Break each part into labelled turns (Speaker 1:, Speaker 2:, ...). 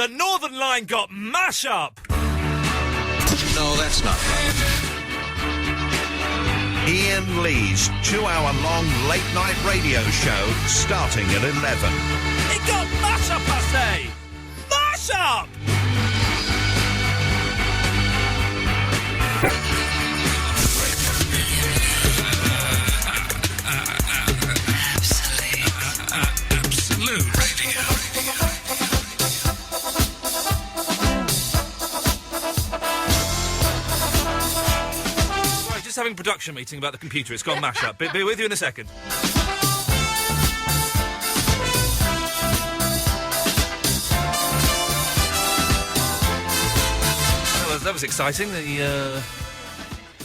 Speaker 1: The Northern Line got mash up!
Speaker 2: No, that's not right.
Speaker 3: Iain Lee's 2-hour-long late-night radio show starting at 11.
Speaker 1: It got mash up, I say! Mash up!
Speaker 2: Absolute radio.
Speaker 1: Right, just having a production meeting about the computer. It's gone mash up. Be with you in a second. That was exciting. The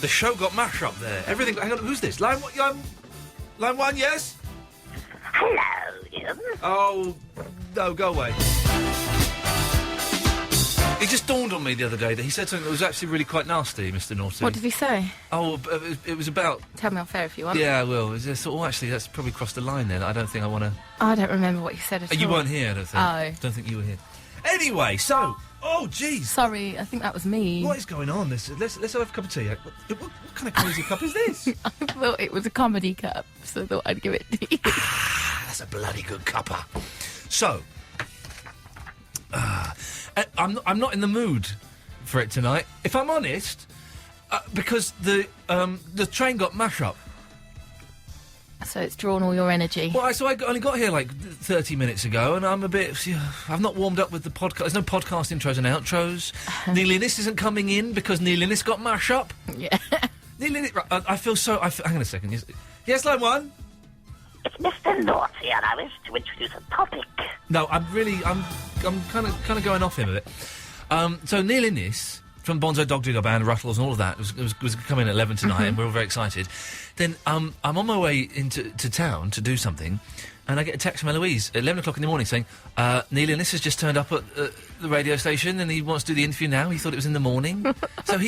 Speaker 1: show got mash up there. Everything. Hang on, who's this? Line one, yes?
Speaker 4: Hello, Ian.
Speaker 1: Oh, no, go away. It just dawned on me the other day that he said something that was actually really quite nasty, Mr. Naughty.
Speaker 5: What did he say?
Speaker 1: Oh, it was about...
Speaker 5: Tell me off air if you want.
Speaker 1: Yeah, I will. Actually, that's probably crossed the line then. I don't think I want to...
Speaker 5: I don't remember what you said at all.
Speaker 1: You weren't here, I don't think.
Speaker 5: Oh.
Speaker 1: Don't think you were here. Anyway, so... Oh, jeez.
Speaker 5: Sorry, I think that was me.
Speaker 1: What is going on? Let's have a cup of tea. What kind of crazy cup is this?
Speaker 5: I thought it was a comedy cup, so I thought I'd give it to you.
Speaker 1: That's a bloody good cuppa. So, I'm not in the mood for it tonight, if I'm honest, because the train got mash up.
Speaker 5: So it's drawn all your energy.
Speaker 1: Well, so I only got here like 30 minutes ago, and I'm a bit... I've not warmed up with the podcast. There's no podcast intros and outros. Neil Innes isn't coming in because Neil Innes got mash up.
Speaker 5: Yeah.
Speaker 1: Neil Innes... I feel so... hang on a second. Yes, line one?
Speaker 4: It's Mr. Naughty, and I wish to introduce a topic.
Speaker 1: No, I'm kind of going off him a bit. So Neil Innes from Bonzo Dog Digger Band, Ruttles and all of that was coming at 11 tonight, and we're all very excited. Then I'm on my way into town to do something, and I get a text from Eloise at 11 o'clock in the morning saying, Neil Innes has just turned up at the radio station and he wants to do the interview now. He thought it was in the morning. So he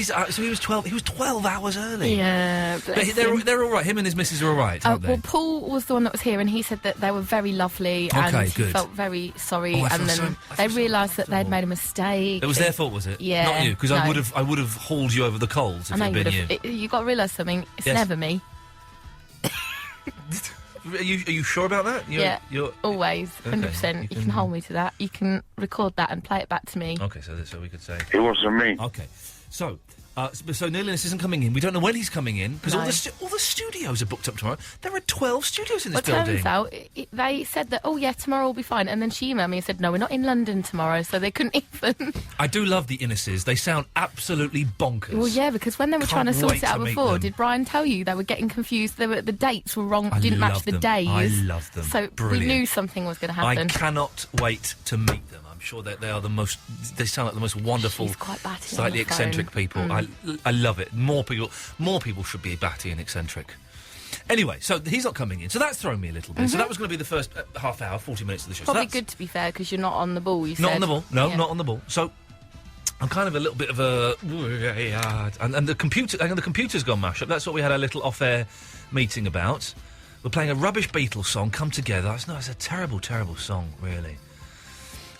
Speaker 1: was 12 hours early.
Speaker 5: Yeah,
Speaker 1: but they're all right. Him and his missus are all right, aren't they?
Speaker 5: Well, Paul was the one that was here, and he said that they were very lovely, and he felt very sorry, and then they realised that they'd made a mistake.
Speaker 1: It was their fault, was it?
Speaker 5: Yeah.
Speaker 1: Not you, because
Speaker 5: no.
Speaker 1: I would have hauled you over the coals if it had been you.
Speaker 5: You got to realise something. It's never me.
Speaker 1: Are you sure about that?
Speaker 5: You're always 100%. You can hold me to that. You can record that and play it back to me.
Speaker 1: Okay, so we could say
Speaker 6: it wasn't me.
Speaker 1: Okay, so Neil Innes isn't coming in. We don't know when he's coming in because all the studios are booked up tomorrow. There are 12 studios in this building.
Speaker 5: Turns out they said that tomorrow will be fine, and then she emailed me and said no, we're not in London tomorrow, so they couldn't even.
Speaker 1: I do love the Inneses. They sound absolutely bonkers.
Speaker 5: Well, yeah, because when they were trying to sort it out before, did Brian tell you they were getting confused? The dates were wrong. Didn't match the days.
Speaker 1: I love them.
Speaker 5: So
Speaker 1: brilliant.
Speaker 5: We knew something was going to happen.
Speaker 1: I cannot wait to meet them. I'm sure that they are the most... They sound like the most wonderful, slightly eccentric people. I love it. More people should be batty and eccentric. Anyway, so he's not coming in. So that's thrown me a little bit. Mm-hmm. So that was going to be the first half hour, 40 minutes of the show.
Speaker 5: Probably good, to be fair, because you're not on the ball,
Speaker 1: Not on the ball. No, not on the ball. So I'm kind of a little bit of a... And the computer's gone mash up. That's what we had a little off-air meeting about. We're playing a rubbish Beatles song, Come Together. It's a terrible, terrible song, really.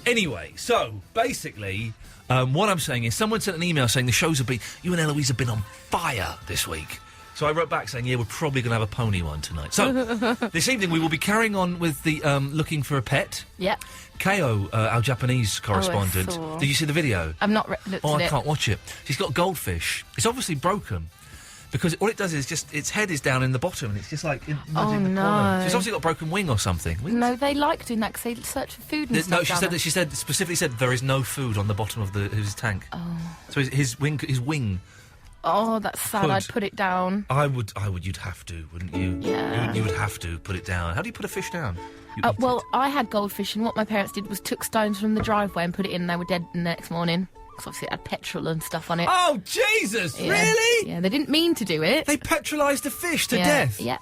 Speaker 1: Anyway, so, basically, what I'm saying is someone sent an email saying the shows have been... You and Eloise have been on fire this week. So I wrote back saying, yeah, we're probably going to have a pony one tonight. So, this evening we will be carrying on with the Looking for a Pet.
Speaker 5: Yep.
Speaker 1: Ko, our Japanese correspondent. Did you see the video?
Speaker 5: I've not looked at it.
Speaker 1: I can't watch it. She's got goldfish. It's obviously broken. Because all it does is just, its head is down in the bottom and it's just like...
Speaker 5: Oh, no.
Speaker 1: So it's obviously got a broken wing or something.
Speaker 5: No, they like doing that because they search for food and stuff.
Speaker 1: No, she specifically said there is no food on the bottom of his tank. Oh. So his wing...
Speaker 5: Oh, that's sad. I'd put it down.
Speaker 1: I would. You'd have to, wouldn't you?
Speaker 5: Yeah.
Speaker 1: You would have to put it down. How do you put a fish down?
Speaker 5: I had goldfish, and what my parents did was took stones from the driveway and put it in, and they were dead the next morning. Because obviously it had petrol and stuff on it.
Speaker 1: Oh, Jesus!
Speaker 5: Yeah.
Speaker 1: Really?
Speaker 5: Yeah, they didn't mean to do it.
Speaker 1: They petrolized the fish to death?
Speaker 5: Yeah.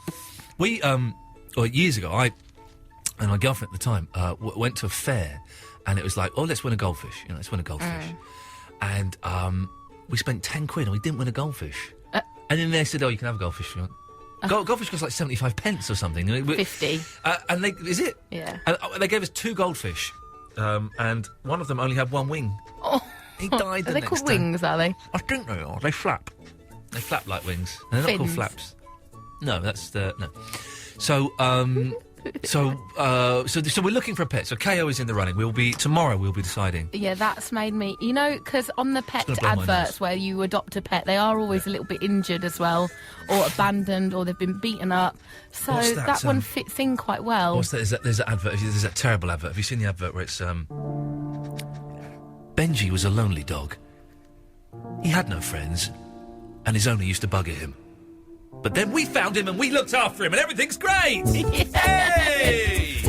Speaker 1: We, years ago, I and my girlfriend at the time went to a fair, and it was like, oh, let's win a goldfish. Let's win a goldfish. And, we spent 10 quid and we didn't win a goldfish. And then they said, oh, you can have a goldfish if you want. Goldfish costs like 75 pence or something.
Speaker 5: 50.
Speaker 1: And is it?
Speaker 5: Yeah.
Speaker 1: And they gave us 2 goldfish. and one of them only had one wing.
Speaker 5: Oh.
Speaker 1: He died the next day.
Speaker 5: Are they called wings, are they?
Speaker 1: I think they are. They flap. They flap like wings. They're not called flaps. No, that's no. So we're looking for a pet. So KO is in the running. Tomorrow we'll be deciding.
Speaker 5: Yeah, that's made me... You know, because on the pet adverts where you adopt a pet, they are always a little bit injured as well, or abandoned, or they've been beaten up. So that one fits in quite well.
Speaker 1: What's that? There's that advert. There's that terrible advert. Have you seen the advert where it's... Benji was a lonely dog. He had no friends, and his owner used to bugger him. But then we found him and we looked after him and everything's great! Hey!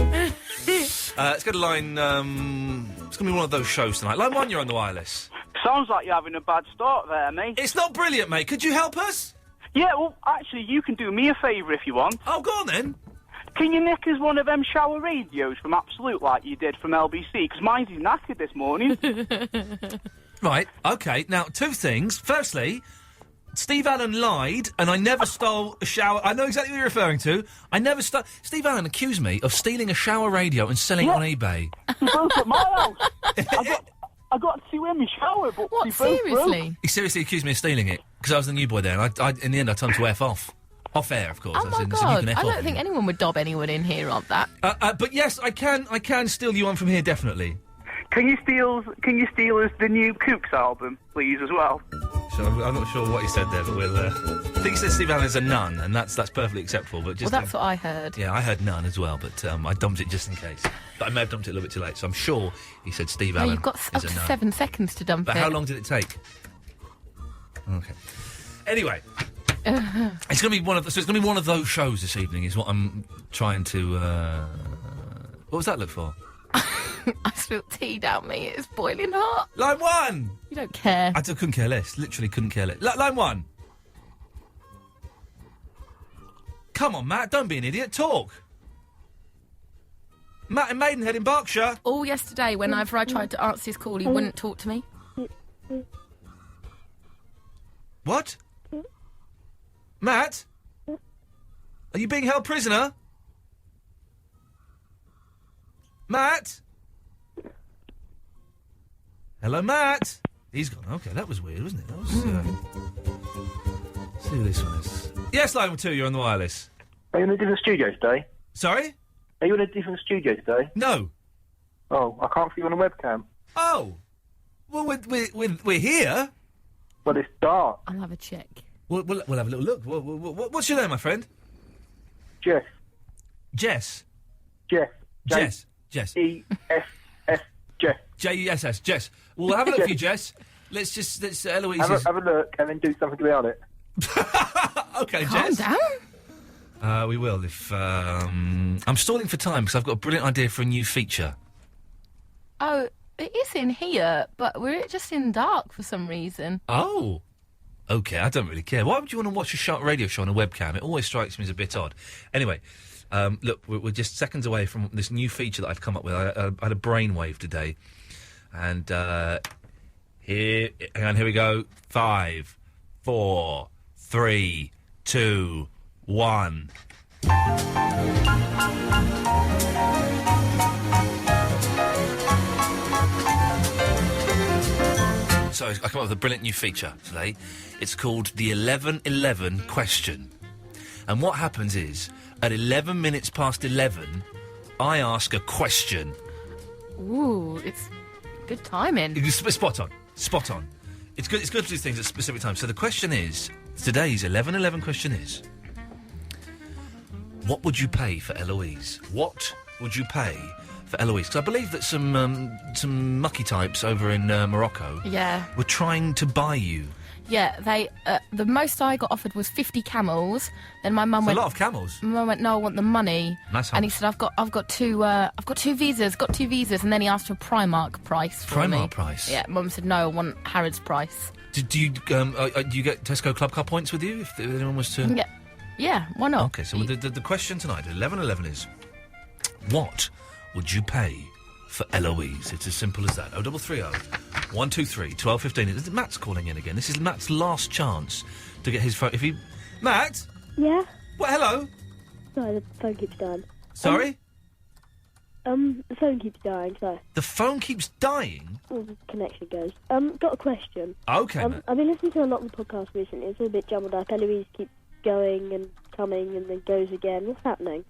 Speaker 1: Let's go to line... it's going to be one of those shows tonight. Line 1, you're on the wireless.
Speaker 6: Sounds like you're having a bad start there, mate.
Speaker 1: It's not brilliant, mate. Could you help us?
Speaker 6: Yeah, well, actually, you can do me a favour if you want.
Speaker 1: Oh, go on then.
Speaker 6: Can you nick us one of them shower radios from Absolute like you did from LBC? Because mine's knackered this morning.
Speaker 1: Right, OK. Now, two things. Firstly... Steve Allen lied, and I never stole a shower... I know exactly what you're referring to. I never stole... Steve Allen accused me of stealing a shower radio and selling it on eBay.
Speaker 6: He broke at my house. I got to see him in my shower, but...
Speaker 5: What, seriously?
Speaker 1: He seriously accused me of stealing it, because I was the new boy there, and I in the end I told him to F off. Off air, of course.
Speaker 5: Oh, my God. I don't think anyone would dob anyone in here on that.
Speaker 1: But yes, I can steal you one from here, definitely.
Speaker 6: Can you steal us the new Kooks album, please, as well?
Speaker 1: So I'm not sure what he said there, but we'll... I think he said Steve Allen is a nun, and that's perfectly acceptable. But just,
Speaker 5: well, that's what I heard.
Speaker 1: Yeah, I heard nun as well, but I dumped it just in case. But I may have dumped it a little bit too late, so I'm sure he said Steve Allen.
Speaker 5: You've got up to 7 seconds to dump it.
Speaker 1: But how long did it take? Okay. Anyway, it's going to be one of those shows this evening. Is what I'm trying to. What was that look for?
Speaker 5: I spilled tea down me. It's boiling hot.
Speaker 1: Line 1!
Speaker 5: You don't care.
Speaker 1: I couldn't care less. Literally couldn't care less. Line 1. Come on, Matt. Don't be an idiot. Talk. Matt in Maidenhead in Berkshire.
Speaker 5: All yesterday, whenever I tried to answer his call, he wouldn't talk to me.
Speaker 1: What? Matt? Are you being held prisoner? Matt? Hello, Matt? He's gone. OK, that was weird, wasn't it? That was... Let's see who this one is. Yes, line 2, you're on the wireless.
Speaker 7: Are you in a different studio today?
Speaker 1: Sorry?
Speaker 7: Are you in a different studio today?
Speaker 1: No.
Speaker 7: Oh, I can't see you on a webcam.
Speaker 1: Oh. Well, we're here.
Speaker 7: Well, it's dark.
Speaker 5: I'll have a check.
Speaker 1: We'll have a little look. What's your name, my friend?
Speaker 7: Jess.
Speaker 1: Jess?
Speaker 7: Jess.
Speaker 1: Jess.
Speaker 7: E-S-S. Jess.
Speaker 1: J-E-S-S. Jess. We'll have a look for you, Jess. Let's Eloise...
Speaker 7: Have a look and then do something about it.
Speaker 1: OK,
Speaker 5: Calm
Speaker 1: Jess.
Speaker 5: down.
Speaker 1: We will if... I'm stalling for time because I've got a brilliant idea for a new feature.
Speaker 5: Oh, it is in here, but we're just in dark for some reason.
Speaker 1: Oh. OK, I don't really care. Why would you want to watch a radio show on a webcam? It always strikes me as a bit odd. Anyway... look, we're just seconds away from this new feature that I've come up with. I had a brainwave today. And here we go. 5, 4, 3, 2, 1. So I come up with a brilliant new feature today. It's called the 11:11 question. And what happens is, at 11 minutes past 11, I ask a question.
Speaker 5: Ooh, it's good timing.
Speaker 1: Spot on. Spot on. It's good to do things at specific times. So the question is, today's 11:11 question is, what would you pay for Eloise? What would you pay for Eloise? Because I believe that some mucky types over in Morocco were trying to buy you.
Speaker 5: Yeah, they. The most I got offered was 50 camels. Then my mum went.
Speaker 1: A lot of camels.
Speaker 5: My mum went, no, I want the money.
Speaker 1: Nice.
Speaker 5: And he said, I've got two visas. And then he asked for a Primark price for me.
Speaker 1: Primark price.
Speaker 5: Yeah, Mum said, no, I want Harrods price.
Speaker 1: Do you get Tesco Club Car points with you if anyone was to?
Speaker 5: Yeah. Why not?
Speaker 1: Okay, so the question tonight, 11:11 is, what would you pay for Eloise? It's as simple as that. 0330 123 1215. Matt's calling in again. This is Matt's last chance to get his phone. Matt?
Speaker 8: Yeah?
Speaker 1: What? Hello?
Speaker 8: Sorry, the phone keeps dying.
Speaker 1: Sorry?
Speaker 8: The phone keeps dying, so...
Speaker 1: The phone keeps dying?
Speaker 8: Well, the connection goes. Got a question.
Speaker 1: Okay, mate.
Speaker 8: I've been listening to a lot of the podcasts recently. It's all a bit jumbled up. Eloise keeps going and coming and then goes again. What's happening?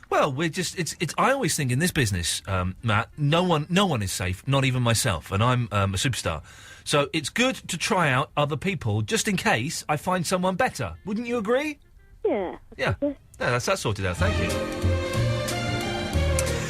Speaker 1: Well, we're just... It's. I always think in this business, Matt, no one is safe, not even myself, and I'm a superstar. So it's good to try out other people, just in case I find someone better. Wouldn't you agree?
Speaker 8: Yeah.
Speaker 1: Yeah. Yeah, that's sorted out. Thank you.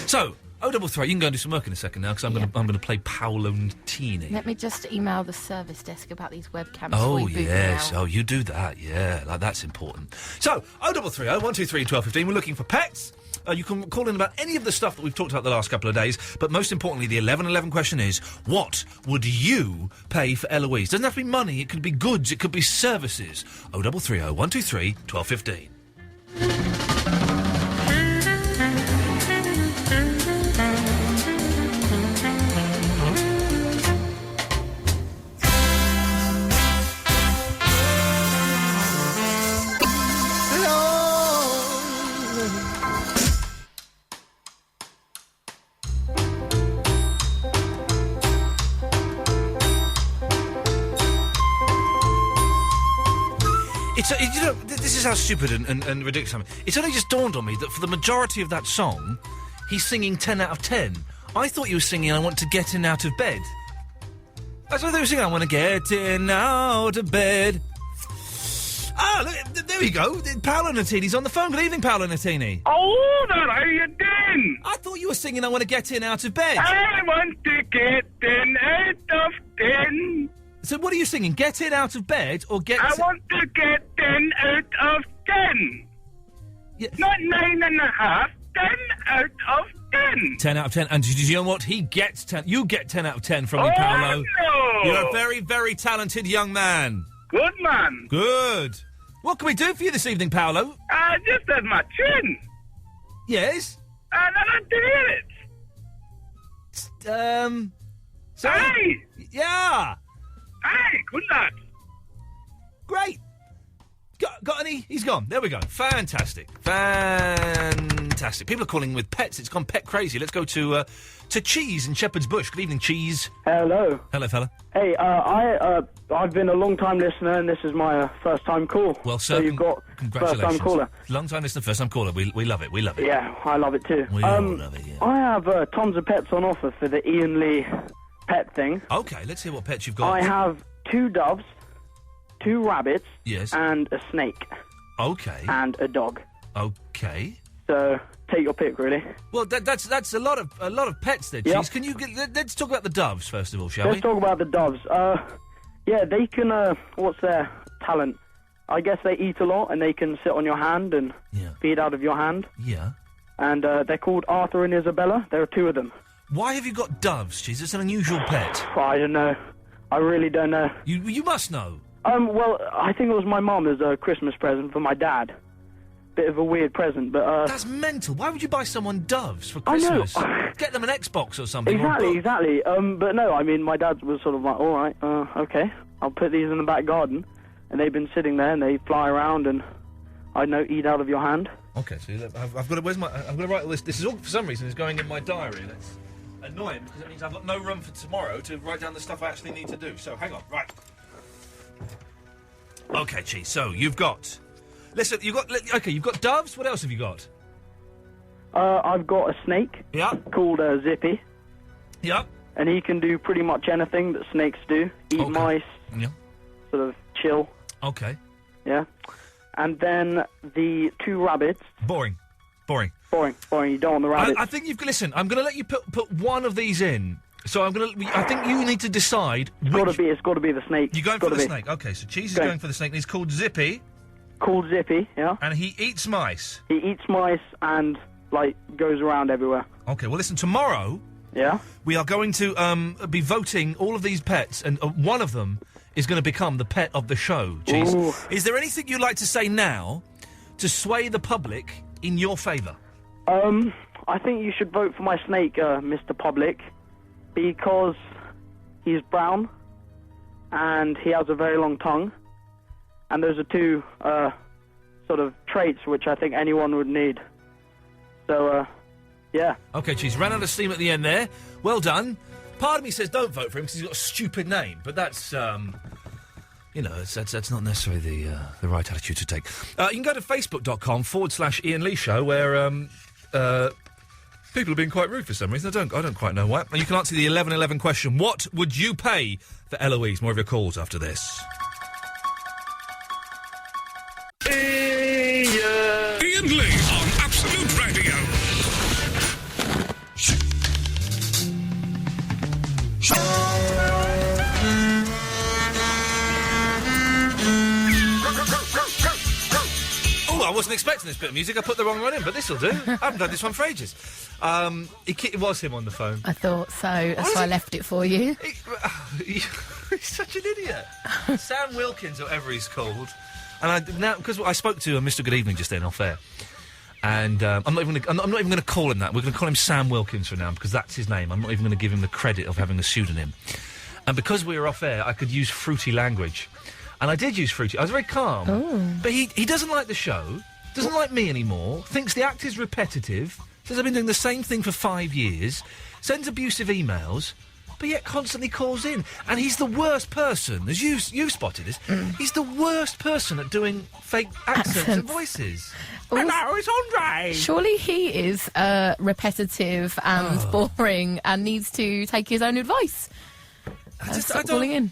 Speaker 1: So, 033, you can go and do some work in a second now, because I'm going to play Paolo Nutini.
Speaker 5: Let me just email the service desk about these webcams.
Speaker 1: Oh, yes. Oh, you do that, yeah. That's important. So, 033 123 1215, we're looking for pets. You can call in about any of the stuff that we've talked about the last couple of days, but most importantly, the 11:11 question is, what would you pay for Eloise? Doesn't have to be money, it could be goods, it could be services. 033 123 1215. You know, this is how stupid and ridiculous I am. It's only just dawned on me that for the majority of that song, he's singing 10 out of 10. I thought you were singing I want to get in out of bed. That's what they were singing, I want to get in out of bed. Ah, look, there we go. Paolo Nutini's on the phone. Good evening, Paolo Nutini.
Speaker 9: Oh, there, how you doing?
Speaker 1: I thought you were singing I want to get in out of bed.
Speaker 9: I want to get in out of 10.
Speaker 1: So what are you singing? Get in out of bed or get...
Speaker 9: I want to get 10 out of 10.
Speaker 1: Yeah.
Speaker 9: Not 9.5, 10 out of 10.
Speaker 1: 10 out of 10. And do you know what? He gets 10. You get 10 out of 10 from me, Paolo.
Speaker 9: No.
Speaker 1: You're a very, very talented young man.
Speaker 9: Good man.
Speaker 1: Good. What can we do for you this evening, Paolo?
Speaker 9: I just had my chin.
Speaker 1: Yes?
Speaker 9: And I don't hear it.
Speaker 1: Sorry?
Speaker 9: Hey!
Speaker 1: Yeah!
Speaker 9: Hey, good lad.
Speaker 1: Great. Got any? He's gone. There we go. Fantastic. Fantastic. People are calling with pets. It's gone pet crazy. Let's go to Cheese in Shepherd's Bush. Good evening, Cheese.
Speaker 7: Hello.
Speaker 1: Hello, fella.
Speaker 7: Hey, I've been a long-time listener, and this is my first-time call.
Speaker 1: Well, sir,
Speaker 7: so you've got
Speaker 1: congratulations.
Speaker 7: first-time caller.
Speaker 1: Long-time listener, first-time caller. We love it. We love it.
Speaker 7: Yeah, I love it too.
Speaker 1: We all love it, yeah.
Speaker 7: I have tons of pets on offer for the Iain Lee pet thing.
Speaker 1: Okay, let's hear what pets you've got.
Speaker 7: I have 2 doves, 2 rabbits,
Speaker 1: yes,
Speaker 7: and a snake.
Speaker 1: Okay.
Speaker 7: And a dog.
Speaker 1: Okay.
Speaker 7: So take your pick, really.
Speaker 1: Well, that's a lot of pets there, Cheese.
Speaker 7: Yep.
Speaker 1: Can you let's talk about the doves first of all, shall we?
Speaker 7: Let's talk about the doves. Yeah, they can. What's their talent? I guess they eat a lot, and they can sit on your hand and feed out of your hand.
Speaker 1: Yeah.
Speaker 7: And they're called Arthur and Isabella. There are 2 of them.
Speaker 1: Why have you got doves, Cheese? It's an unusual pet.
Speaker 7: I don't know. I really don't know.
Speaker 1: You must know.
Speaker 7: Well, I think it was my mum as a Christmas present for my dad. Bit of a weird present, but
Speaker 1: That's mental. Why would you buy someone doves for Christmas?
Speaker 7: I know.
Speaker 1: Get them an Xbox or something.
Speaker 7: Exactly. But no, I mean, my dad was sort of like, all right, okay, I'll put these in the back garden, and they've been sitting there, and they fly around, and I don't know, eat out of your hand.
Speaker 1: Okay, so I've got to. I'm going to write all this. This is all for some reason is going in my diary. That's annoying because it means I've got no room for tomorrow to write down the stuff I actually need to do. So hang on, right. Okay, Cheese. So you've got. Listen, you've got doves. What else have you got?
Speaker 7: I've got a snake.
Speaker 1: Yeah.
Speaker 7: Called Zippy.
Speaker 1: Yeah.
Speaker 7: And he can do pretty much anything that snakes do. Eat mice.
Speaker 1: Yeah.
Speaker 7: Sort of chill.
Speaker 1: Okay.
Speaker 7: Yeah. And then the 2 rabbits.
Speaker 1: Boring.
Speaker 7: You don't want the rabbits.
Speaker 1: I think you've. Listen, I'm going to let you put one of these in. So I think you need to decide.
Speaker 7: It's got to be the snake.
Speaker 1: You're going for the snake. Okay, so Cheese is going for the snake. And he's called Zippy.
Speaker 7: Called Zippy, yeah.
Speaker 1: And he eats mice.
Speaker 7: He eats mice and, goes around everywhere.
Speaker 1: Okay, well, listen, tomorrow...
Speaker 7: Yeah?
Speaker 1: We are going to be voting all of these pets, and one of them is going to become the pet of the show, Cheese.
Speaker 7: Ooh.
Speaker 1: Is there anything you'd like to say now to sway the public in your favour?
Speaker 7: I think you should vote for my snake, Mr. Public, because he's brown, and he has a very long tongue. And those are 2 sort of traits which I think anyone would need. So Yeah.
Speaker 1: OK, Cheese, ran out of steam at the end there. Well done. Part of me says don't vote for him because he's got a stupid name, but that's, that's not necessarily the right attitude to take. You can go to facebook.com/Iain Lee Show, where people are being quite rude for some reason. I don't quite know why. And you can answer the 11:11 question. What would you pay for Eloise? More of your calls after this.
Speaker 2: Iain Lee on Absolute Radio.
Speaker 1: Oh, I wasn't expecting this bit of music. I put the wrong one in, but this'll do. I haven't done this one for ages. It was him on the phone.
Speaker 5: I thought so. That's why I left it for you.
Speaker 1: He's such an idiot. Sam Wilkins, or whatever he's called. And because I spoke to Mr. Good Evening just then off air, and I'm not even going to call him that. We're going to call him Sam Wilkins from now because that's his name. I'm not even going to give him the credit of having a pseudonym. And because we were off air, I could use fruity language, and I did use fruity. I was very calm.
Speaker 5: Ooh.
Speaker 1: But he doesn't like the show, doesn't like me anymore. Thinks the act is repetitive. Says I've been doing the same thing for 5 years. Sends abusive emails. But yet constantly calls in. And he's the worst person, as you've spotted this, he's the worst person at doing fake accents and voices. Hello, it's Andre!
Speaker 5: Surely he is repetitive and boring and needs to take his own advice. Stop calling in.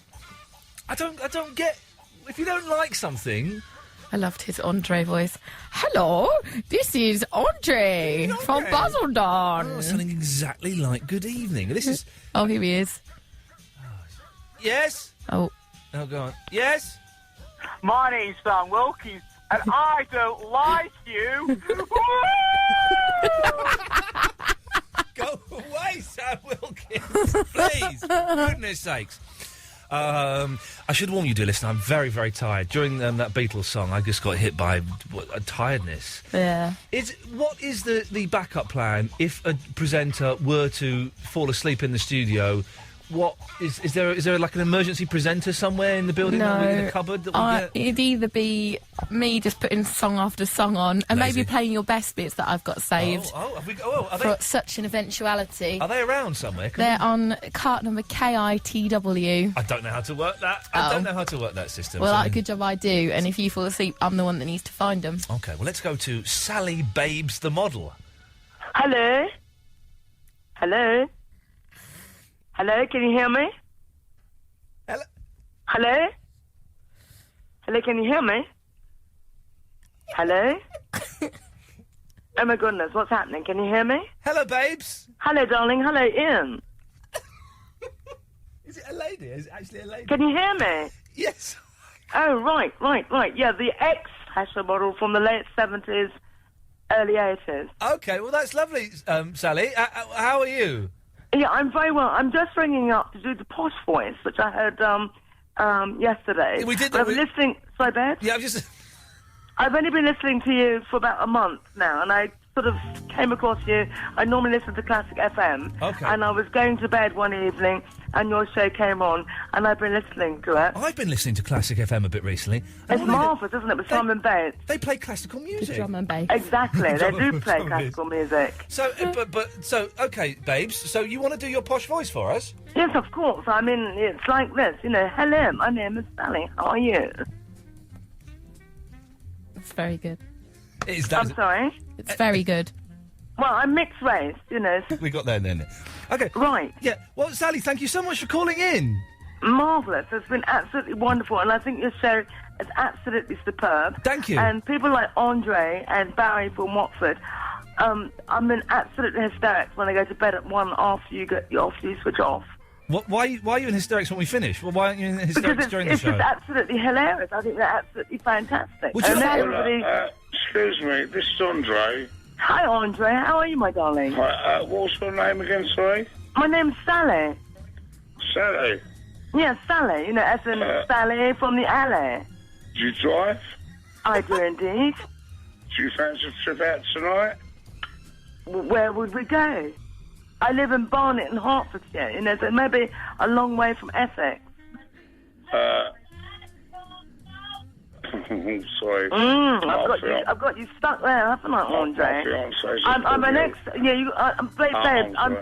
Speaker 1: I don't get... If you don't like something...
Speaker 5: I loved his Andre voice. Hello, this is Andre from Basildon.
Speaker 1: Oh, sounding exactly like Good Evening. This is...
Speaker 5: Oh, here he is.
Speaker 1: Yes?
Speaker 5: Oh,
Speaker 1: go on. Yes?
Speaker 9: My name's Sam Wilkins, and I don't like you.
Speaker 1: Go away, Sam Wilkins. Please. For goodness sakes. I should warn you, dear listener, I'm very, very tired. During that Beatles song, I just got hit by a tiredness.
Speaker 5: Yeah.
Speaker 1: What is the backup plan if a presenter were to fall asleep in the studio? What is there like an emergency presenter somewhere in the building in the cupboard that we get?
Speaker 5: It'd either be me just putting song after song on and maybe playing your best bits that I've got saved.
Speaker 1: For
Speaker 5: such an eventuality.
Speaker 1: Are they around somewhere?
Speaker 5: They're on cart number KITW.
Speaker 1: I don't know how to work that. I don't know how to work that system.
Speaker 5: Well, good job I do. And if you fall asleep, I'm the one that needs to find them.
Speaker 1: Okay, well, let's go to Sally Babes the model.
Speaker 10: Hello? Hello? Hello, can you hear me?
Speaker 1: Hello?
Speaker 10: Hello? Hello, can you hear me? Hello? Oh my goodness, what's happening? Can you hear me?
Speaker 1: Hello, babes.
Speaker 10: Hello, darling. Hello, Iain.
Speaker 1: Is it a lady? Is it actually a lady?
Speaker 10: Can you hear me?
Speaker 1: Yes.
Speaker 10: Oh, right. Yeah, the ex-fashion model from the late 70s, early 80s.
Speaker 1: Okay, well, that's lovely, Sally. How are you?
Speaker 10: Yeah, I'm very well. I'm just ringing up to do the posh voice, which I heard yesterday.
Speaker 1: We did.
Speaker 10: I've been listening. Sorry, Beth?
Speaker 1: Yeah,
Speaker 10: I've only been listening to you for about a month now, and I sort of came across you. I normally listen to Classic FM.
Speaker 1: Okay.
Speaker 10: And I was going to bed one evening, and your show came on, and I've been listening to it.
Speaker 1: I've been listening to Classic FM a bit recently.
Speaker 10: It's marvellous, isn't it, with Simon Bates?
Speaker 1: They play classical music.
Speaker 5: Drum and bass.
Speaker 10: Exactly, they do play classical music.
Speaker 1: So, okay, babes, so you want to do your posh voice for us?
Speaker 10: Yes, of course. I mean, it's like this, hello, my name is Sally, how are you?
Speaker 5: It's very good.
Speaker 10: I'm sorry?
Speaker 5: It's very good.
Speaker 10: Well, I'm mixed race,
Speaker 1: We got there then. Okay.
Speaker 10: Right.
Speaker 1: Yeah, well, Sally, thank you so much for calling in.
Speaker 10: Marvellous. It's been absolutely wonderful, and I think your show is absolutely superb.
Speaker 1: Thank you.
Speaker 10: And people like Andre and Barry from Watford, I'm in absolute hysterics when I go to bed at 1 after you switch off.
Speaker 1: Why are you in hysterics when we finish? Well, why aren't you in hysterics during the show?
Speaker 10: It's just absolutely hilarious. I think they're absolutely fantastic.
Speaker 9: Excuse me, this is Andre.
Speaker 10: Hi, Andre. How are you, my darling?
Speaker 9: Hi, what's your name again, sorry?
Speaker 10: My name's Sally.
Speaker 9: Sally?
Speaker 10: Yes, Sally. As in Sally from the alley.
Speaker 9: Do you drive?
Speaker 10: I do indeed.
Speaker 9: Do you fancy a trip out tonight?
Speaker 10: Where would we go? I live in Barnet in Hertfordshire, so maybe a long way from Essex.
Speaker 11: Sorry.
Speaker 10: I've got you stuck there, haven't I, Andre? I'm an ex. Yeah, I'm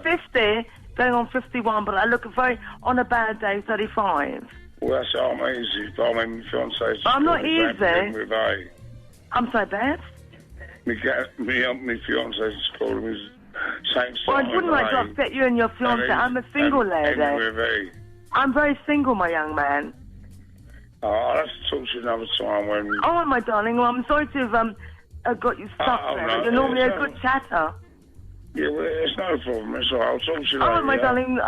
Speaker 10: 50, going on 51, but I look very on a bad day 35.
Speaker 11: Well, that's how I'm easy. But I mean, my fiance's.
Speaker 10: I'm not easy.
Speaker 11: With A.
Speaker 10: I'm so bad.
Speaker 11: My fiance's calling me same.
Speaker 10: Well, I wouldn't like to upset you and your fiance. I'm a single lady. I'm very single, my young man.
Speaker 11: I'll have to talk to you another time when...
Speaker 10: Oh, my darling, well, I'm sorry to have got you stuck there.
Speaker 11: No,
Speaker 10: You're normally a good chatter.
Speaker 11: Yeah, well, it's no problem. It's all right. I'll talk to you later.
Speaker 10: Oh, my darling,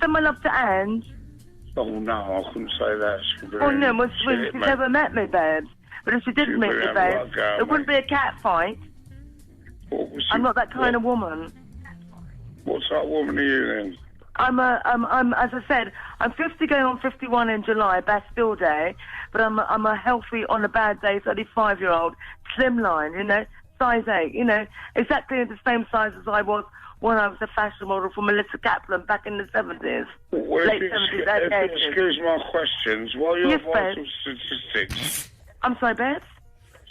Speaker 10: send my love to Anne.
Speaker 11: Oh, no, I couldn't say that.
Speaker 10: Oh, no, well, she's never met me, babes. But if she did meet me, babes, it wouldn't be a cat fight. I'm not that kind of woman.
Speaker 11: What type of woman are you, then?
Speaker 10: I'm as I said, I'm 50 going on 51 in July, Bastille Day, but I'm a healthy, on a bad day, 35-year-old, slimline, size 8, exactly the same size as I was when I was a fashion model for Melissa Kaplan back in the 70s.
Speaker 11: Well,
Speaker 10: late 70s, early 80s.
Speaker 11: Excuse my questions, what are your vital statistics?
Speaker 10: I'm sorry, Beth?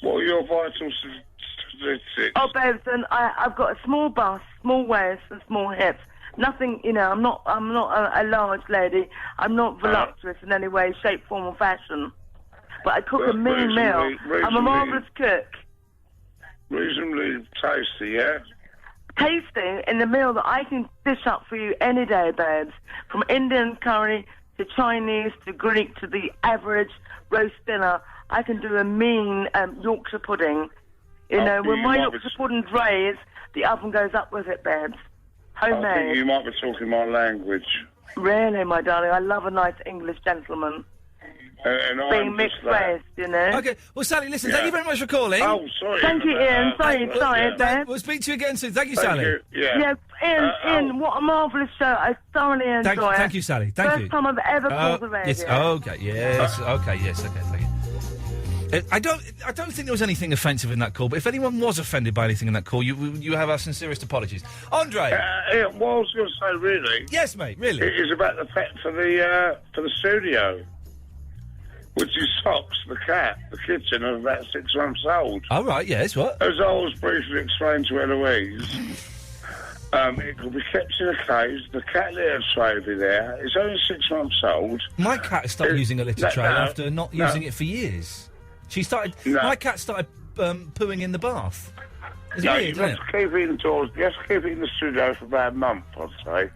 Speaker 11: What are your vital statistics?
Speaker 10: Oh, babes, and I've got a small bust, small waist, and small hips. Nothing, I'm not a large lady. I'm not voluptuous in any way, shape, form, or fashion. But I cook a mean meal. I'm a marvellous cook.
Speaker 11: Reasonably tasty, yeah?
Speaker 10: Tasty in the meal that I can dish up for you any day, babes. From Indian curry to Chinese to Greek to the average roast dinner. I can do a mean Yorkshire pudding. When my Yorkshire pudding's raised, the oven goes up with it, babes. Homemade.
Speaker 11: I think you might be talking my language.
Speaker 10: Really, my darling, I love a nice English gentleman.
Speaker 11: And
Speaker 10: being mixed race,
Speaker 1: Okay, well, Sally, listen, thank you very much for calling.
Speaker 11: Oh, sorry.
Speaker 10: Thank you, Ian. Sorry, Beth.
Speaker 1: We'll speak to you again soon. Thank you, Sally.
Speaker 11: Yeah,
Speaker 10: Ian, what a marvellous show. I thoroughly enjoy it.
Speaker 1: Thank you, Sally. Thank you.
Speaker 10: First time I've ever called the radio.
Speaker 1: Yes, thank you. I don't think there was anything offensive in that call, but if anyone was offended by anything in that call, you have our sincerest apologies. Andre!
Speaker 11: What I was going to say, really...
Speaker 1: Yes, mate, really?
Speaker 11: It is about the pet for the studio, which is Socks, the cat, the kitten, of about 6 months old.
Speaker 1: Oh, right, yes, what?
Speaker 11: As I was briefly explained to Eloise, it could be kept in a cage, the cat litter tray will be there, it's only 6 months old.
Speaker 1: My cat has stopped using a litter tray after not using it for years. My cat started pooing in the bath. It's weird,
Speaker 11: you have to keep it indoors. You have to keep it in the studio for about a month, I'd say.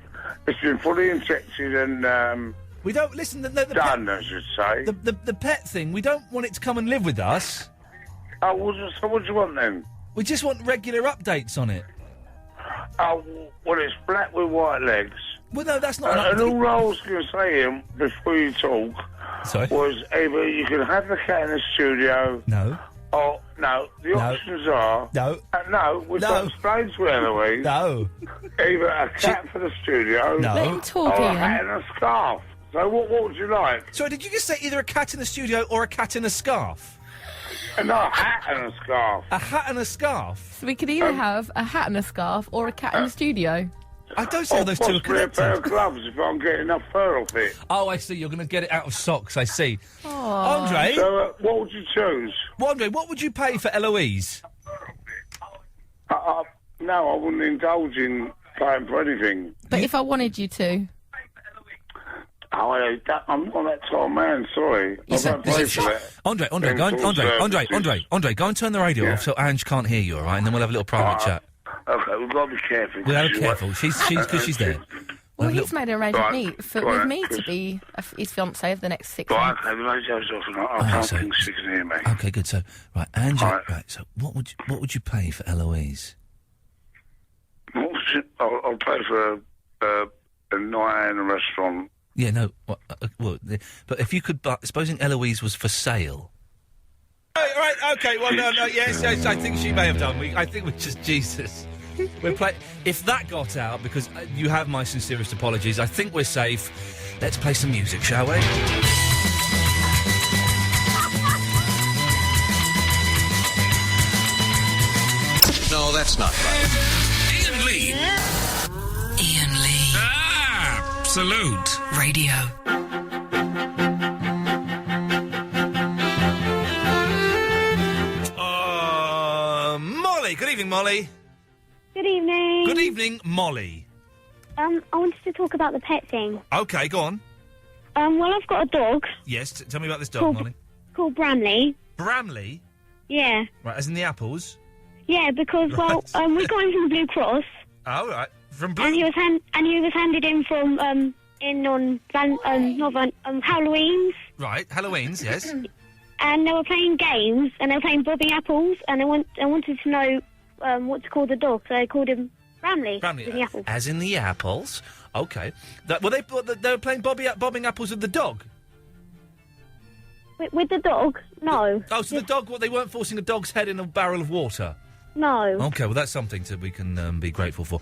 Speaker 11: It's been fully injected and
Speaker 1: we don't listen. The
Speaker 11: done, I should say.
Speaker 1: The pet thing. We don't want it to come and live with us.
Speaker 11: Oh, so what do you want then?
Speaker 1: We just want regular updates on it.
Speaker 11: Oh, well, it's black with white legs.
Speaker 1: Well, no, that's not.
Speaker 11: And all I was going to say, Ian, before you talk, was either you can have the cat in the studio.
Speaker 1: No.
Speaker 11: Or no, the options are which I explained to Eloise.
Speaker 1: No.
Speaker 11: Either a cat for the studio.
Speaker 1: No.
Speaker 5: Let him talk,
Speaker 11: or
Speaker 5: Ian.
Speaker 11: a hat and a scarf. So what would you like?
Speaker 1: Sorry, did you just say either a cat in the studio or a cat in a scarf?
Speaker 11: No, a hat and a scarf.
Speaker 1: A hat and a scarf.
Speaker 5: So we could either have a hat and a scarf or a cat in the studio.
Speaker 1: I don't see how those two are connected.
Speaker 11: A pair of gloves if I'm getting enough fur off it.
Speaker 1: Oh, I see. You're going to get it out of socks. I see.
Speaker 5: Aww.
Speaker 1: Andre.
Speaker 11: So what would you choose?
Speaker 1: Well, Andre, what would you pay for Eloise?
Speaker 11: No, I wouldn't indulge in paying for anything.
Speaker 5: But if I wanted you to.
Speaker 11: Oh, I'm not that tall man, sorry. I don't pay for that.
Speaker 1: Andre, go and turn the radio off so Ange can't hear you, all right? And then we'll have a little private chat.
Speaker 11: Okay, we've got to be careful.
Speaker 1: We'll have to be careful. She's there.
Speaker 5: Well, he's made an arrangement with me to be his fiancée for the next 6 months.
Speaker 11: Okay, the radio's off and I don't think she can hear me.
Speaker 1: Okay, good. So, right, Ange, right, so what would you pay for Eloise?
Speaker 11: I'll pay for a night in a restaurant.
Speaker 1: Yeah, no. But if you could, supposing Eloise was for sale. Right, okay. Well, no. Yes. I think she may have done. I think we're just Jesus. We're play. If that got out, because you have my sincerest apologies. I think we're safe. Let's play some music, shall we?
Speaker 3: No, that's not right.
Speaker 2: Iain Lee.
Speaker 12: Iain Lee.
Speaker 2: Absolute
Speaker 12: Radio.
Speaker 1: evening, Molly.
Speaker 13: Good evening.
Speaker 1: Good evening, Molly.
Speaker 13: I wanted to talk about the pet thing.
Speaker 1: OK, go on.
Speaker 13: Well, I've got a dog.
Speaker 1: Yes, tell me about this dog, Molly.
Speaker 13: Called Bramley.
Speaker 1: Bramley?
Speaker 13: Yeah.
Speaker 1: Right, as in the apples?
Speaker 13: Yeah, because,
Speaker 1: Right.
Speaker 13: we got him from Blue Cross.
Speaker 1: Oh, right. From Blue...
Speaker 13: And he was handed in from, in on Halloween's.
Speaker 1: Right, Halloween's, yes.
Speaker 13: And they were playing games, and they were playing bobbing apples, and I wanted to know what to call the dog, so I called him Bramley.
Speaker 1: Bramley,
Speaker 13: with the apples.
Speaker 1: as in the apples. OK. They were playing bobbing apples with the dog?
Speaker 13: With the dog? No.
Speaker 1: Oh, so the dog, they weren't forcing a dog's head in a barrel of water?
Speaker 13: No.
Speaker 1: OK, well, that's something we can be grateful for.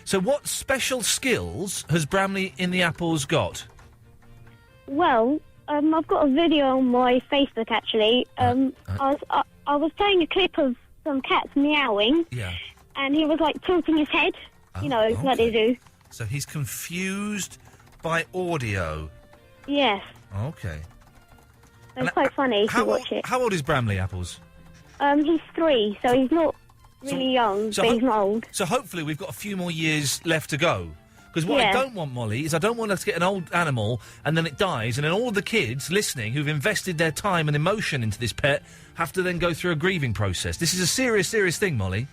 Speaker 1: So what special skills has Bramley in the apples got?
Speaker 13: Well, I've got a video on my Facebook, actually. I was playing a clip of some cats meowing.
Speaker 1: Yeah.
Speaker 13: And he was, tilting his head. Like they do.
Speaker 1: So he's confused by audio.
Speaker 13: Yes.
Speaker 1: OK.
Speaker 13: It's quite funny to watch it.
Speaker 1: How old is Bramley, Apples?
Speaker 13: He's 3, so he's not really young, but he's not old.
Speaker 1: So hopefully we've got a few more years left to go. Because what I don't want, Molly, is I don't want us to get an old animal and then it dies, and then all the kids listening who've invested their time and emotion into this pet have to then go through a grieving process. This is a serious, serious thing, Molly.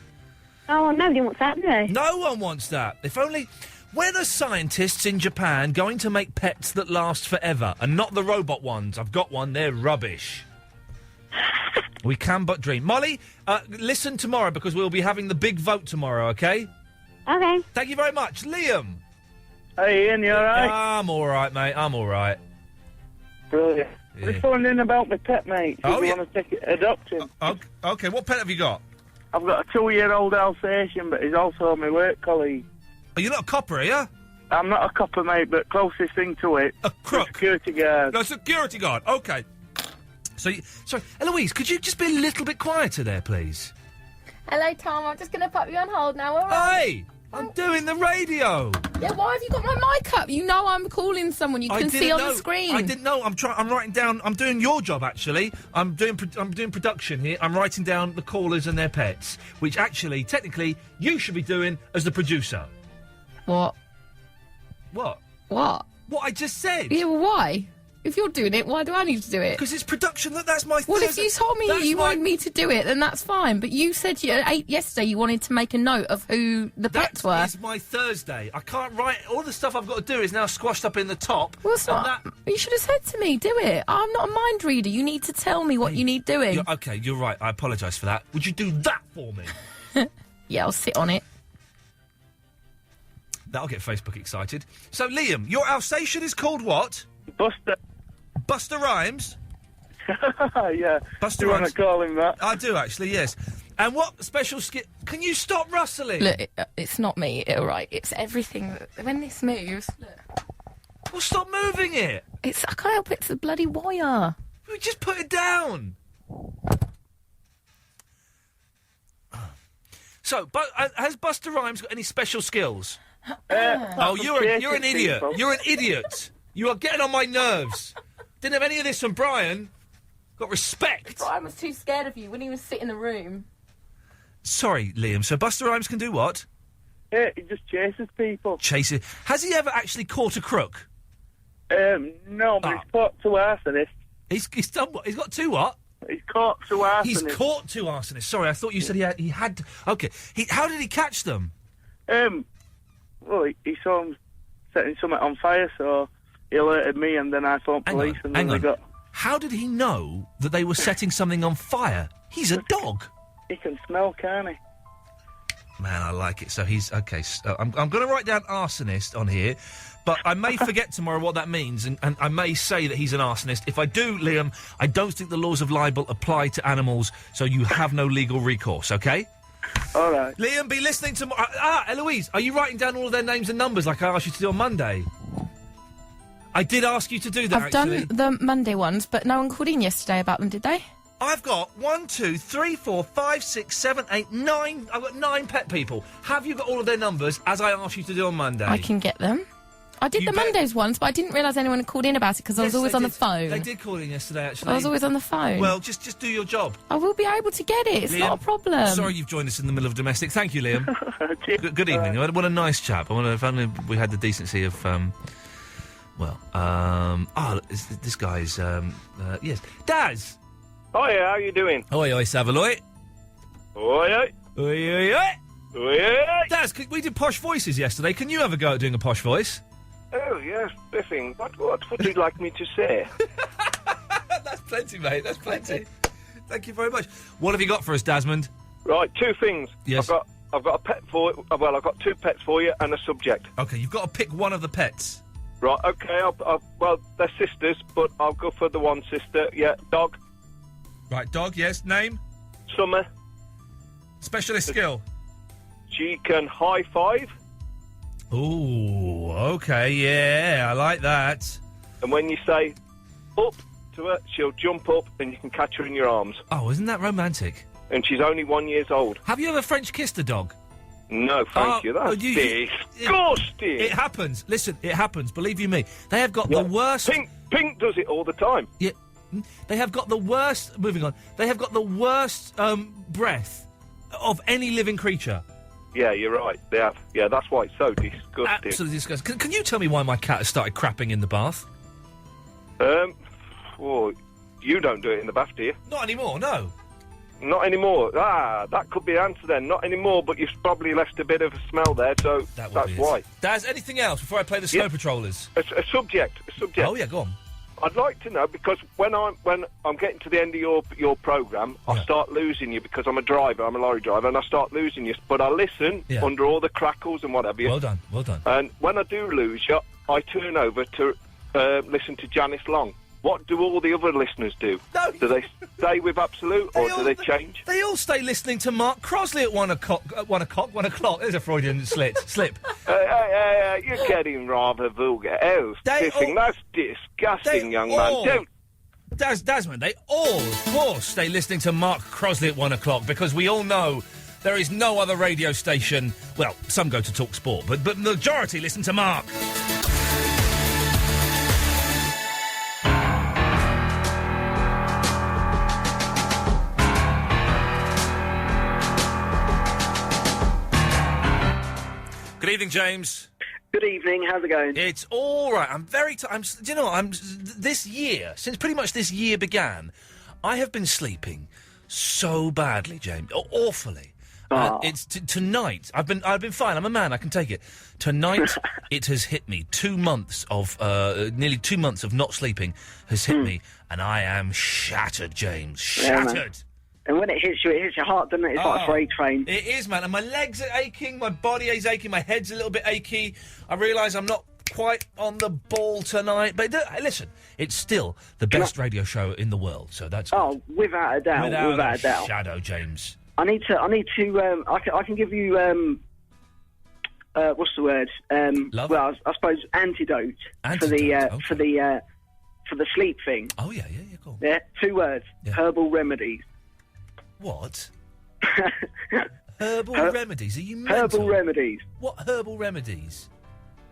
Speaker 13: Oh, nobody wants that, do they?
Speaker 1: No one wants that. If only... When are scientists in Japan going to make pets that last forever, and not the robot ones? I've got one, they're rubbish. We can but dream. Molly, listen tomorrow, because we'll be having the big vote tomorrow, OK?
Speaker 13: OK.
Speaker 1: Thank you very much. Liam.
Speaker 14: Hey, Ian, you all right?
Speaker 1: I'm all right, mate. I'm all right.
Speaker 14: Brilliant.
Speaker 1: Yeah.
Speaker 14: We're phoning in about my pet, mate.
Speaker 1: Oh, yeah.
Speaker 14: Want to take it, adopt him.
Speaker 1: OK, what pet have you got?
Speaker 14: I've got a 2-year-old Alsatian, but he's also my work colleague.
Speaker 1: Oh, you're not a copper, are you?
Speaker 14: I'm not a copper, mate, but closest thing to it.
Speaker 1: A crook?
Speaker 14: Security guard.
Speaker 1: No, security guard. OK. So, sorry, Eloise, could you just be a little bit quieter there, please?
Speaker 5: Hello, Tom. I'm just going to put you on hold now, all right?
Speaker 1: Hey! I'm doing the radio.
Speaker 5: Yeah, why have you got my mic up? You know I'm calling someone. You can see on the screen.
Speaker 1: I didn't know. I'm writing down. I'm doing your job, actually. I'm doing production here. I'm writing down the callers and their pets, which actually, technically, you should be doing as the producer.
Speaker 5: What?
Speaker 1: What?
Speaker 5: What?
Speaker 1: What I just said.
Speaker 5: Yeah, well, why? If you're doing it, why do I need to do it?
Speaker 1: Because it's production. That's my...
Speaker 5: Well, if you told me you wanted me to do it, then that's fine. But you said yesterday you wanted to make a note of who the pets were.
Speaker 1: That is my Thursday. I can't write... All the stuff I've got to do is now squashed up in the top.
Speaker 5: Well, it's not... You should have said to me, do it. I'm not a mind reader. You need to tell me what you need doing.
Speaker 1: You're right. I apologise for that. Would you do that for me?
Speaker 5: Yeah, I'll sit on it.
Speaker 1: That'll get Facebook excited. So, Liam, your Alsatian is called what?
Speaker 14: Buster.
Speaker 1: Buster Rhymes?
Speaker 14: Yeah.
Speaker 1: Buster
Speaker 14: you
Speaker 1: Rhymes.
Speaker 14: want to call him that?
Speaker 1: I do, actually, yes. And what special skill... Can you stop rustling?
Speaker 5: Look, it's not me, all right. It's everything. When this moves... Look.
Speaker 1: Well, stop moving it.
Speaker 5: I can't help it. It's the bloody wire.
Speaker 1: We just put it down. So, has Buster Rhymes got any special skills? You're an idiot.
Speaker 14: People.
Speaker 1: You're an idiot. You are getting on my nerves. Didn't have any of this from Brian. Got respect.
Speaker 5: Brian was too scared of you when he was sitting in the room.
Speaker 1: Sorry, Liam. So Buster Rhymes can do what?
Speaker 14: Yeah, he just chases people.
Speaker 1: Chases. Has he ever actually caught a crook?
Speaker 14: No, but he's caught 2 arsonists.
Speaker 1: He's done what? He's got 2 what?
Speaker 14: He's caught 2 arsonists.
Speaker 1: He's caught 2 arsonists. Sorry, I thought you said he had. Okay. How did he catch them?
Speaker 14: Well, he saw him setting something on fire, so he alerted me, and then I phoned police, and then they got...
Speaker 1: How did he know that they were setting something on fire? He's a dog.
Speaker 14: He can smell, can't he?
Speaker 1: Man, I like it. So he's... OK, so I'm going to write down arsonist on here, but I may forget tomorrow what that means, and I may say that he's an arsonist. If I do, Liam, I don't think the laws of libel apply to animals, so you have no legal recourse, OK?
Speaker 14: All right.
Speaker 1: Liam, be listening to... Eloise, are you writing down all of their names and numbers like I asked you to do on Monday? I did ask you to do that,
Speaker 5: I've done the Monday ones, but no one called in yesterday about them, did they?
Speaker 1: I've got 1, 2, 3, 4, 5, 6, 7, 8, 9... I've got 9 pet people. Have you got all of their numbers, as I asked you to do on Monday?
Speaker 5: I can get them. I did the Mondays once, but I didn't realise anyone had called in about it because I was always on the phone.
Speaker 1: They did call in yesterday, actually.
Speaker 5: I was always on the phone.
Speaker 1: Well, just do your job.
Speaker 5: I will be able to get it. It's not a problem.
Speaker 1: Sorry you've joined us in the middle of domestic. Thank you, Liam. Good evening. What a nice chap. If only we had the decency of, this guy's, yes. Daz!
Speaker 15: Hiya, how you doing?
Speaker 1: Oi, Savaloy.
Speaker 15: Oi, oi.
Speaker 1: Oi, oi, oi.
Speaker 15: Oi, oi.
Speaker 1: Daz, we did posh voices yesterday. Can you have a go at doing a posh voice?
Speaker 15: Oh, yes, biffing. What would you like me to say?
Speaker 1: That's plenty, mate. That's plenty. Thank you very much. What have you got for us, Desmond?
Speaker 15: Right, two things.
Speaker 1: Yes.
Speaker 15: I've got a pet for... Well, I've got two pets for you and a subject.
Speaker 1: OK, you've got to pick one of the pets.
Speaker 15: Right, OK. Well, they're sisters, but I'll go for the one sister. Yeah, dog.
Speaker 1: Right, dog, yes. Name?
Speaker 15: Summer.
Speaker 1: Specialist skill?
Speaker 15: She can high five.
Speaker 1: Ooh, OK, yeah, I like that.
Speaker 15: And when you say up to her, she'll jump up and you can catch her in your arms.
Speaker 1: Oh, isn't that romantic?
Speaker 15: And she's only 1 year old.
Speaker 1: Have you ever French kissed a dog?
Speaker 15: No, thank you. That's disgusting.
Speaker 1: It happens. Listen, it happens. Believe you me. They have got the worst...
Speaker 15: Pink does it all the time.
Speaker 1: Yeah. They have got the worst... Moving on. They have got the worst breath of any living creature.
Speaker 15: Yeah, you're right. They have. Yeah, that's why it's so disgusting.
Speaker 1: Absolutely disgusting. Can you tell me why my cat has started crapping in the bath?
Speaker 15: Well, you don't do it in the bath, do you?
Speaker 1: Not anymore, no.
Speaker 15: Not anymore. That could be the answer then. Not anymore, but you've probably left a bit of a smell there, so that's why.
Speaker 1: Daz, anything else before I play the Snow Patrollers?
Speaker 15: A subject.
Speaker 1: Oh, yeah, go on.
Speaker 15: I'd like to know, because when I'm getting to the end of your programme, I start losing you because I'm a driver, I'm a lorry driver, and I start losing you. But I listen under all the crackles and whatever.
Speaker 1: Well done, well done.
Speaker 15: And when I do lose you, I turn over to listen to Janice Long. What do all the other listeners do?
Speaker 1: No.
Speaker 15: Do they stay with Absolute, or do they change?
Speaker 1: They all stay listening to Mark Crosley at 1 o'clock. There's a Freudian slip.
Speaker 15: You're getting rather vulgar. Oh, Stiffing, that's disgusting, young man. Don't.
Speaker 1: Desmond, they all, of course, stay listening to Mark Crosley at 1 o'clock, because we all know there is no other radio station. Well, some go to Talk Sport, but the majority listen to Mark. Good evening, James.
Speaker 16: Good evening. How's it going?
Speaker 1: It's all right. I'm very. Do you know what? This year, since pretty much this year began, I have been sleeping so badly, James, awfully. It's tonight. I've been fine. I'm a man. I can take it. Tonight, it has hit me. 2 months of nearly 2 months of not sleeping has hit me, and I am shattered, James. Shattered.
Speaker 16: Yeah, and when it hits your heart, doesn't it? It's like a freight train.
Speaker 1: It is, man. And my legs are aching, my body is aching, my head's a little bit achy. I realise I'm not quite on the ball tonight. But listen, it's still the best radio show in the world, so that's
Speaker 16: good. Without a doubt. Without a doubt.
Speaker 1: Shadow, James.
Speaker 16: I need to. I can give you. What's the word?
Speaker 1: Love?
Speaker 16: Well, I suppose antidote. For the sleep thing.
Speaker 1: Oh yeah, cool.
Speaker 16: Yeah, 2 words. Yeah. Herbal remedies.
Speaker 1: What? Herbal remedies? Are you mental?
Speaker 16: Herbal remedies.
Speaker 1: What herbal remedies?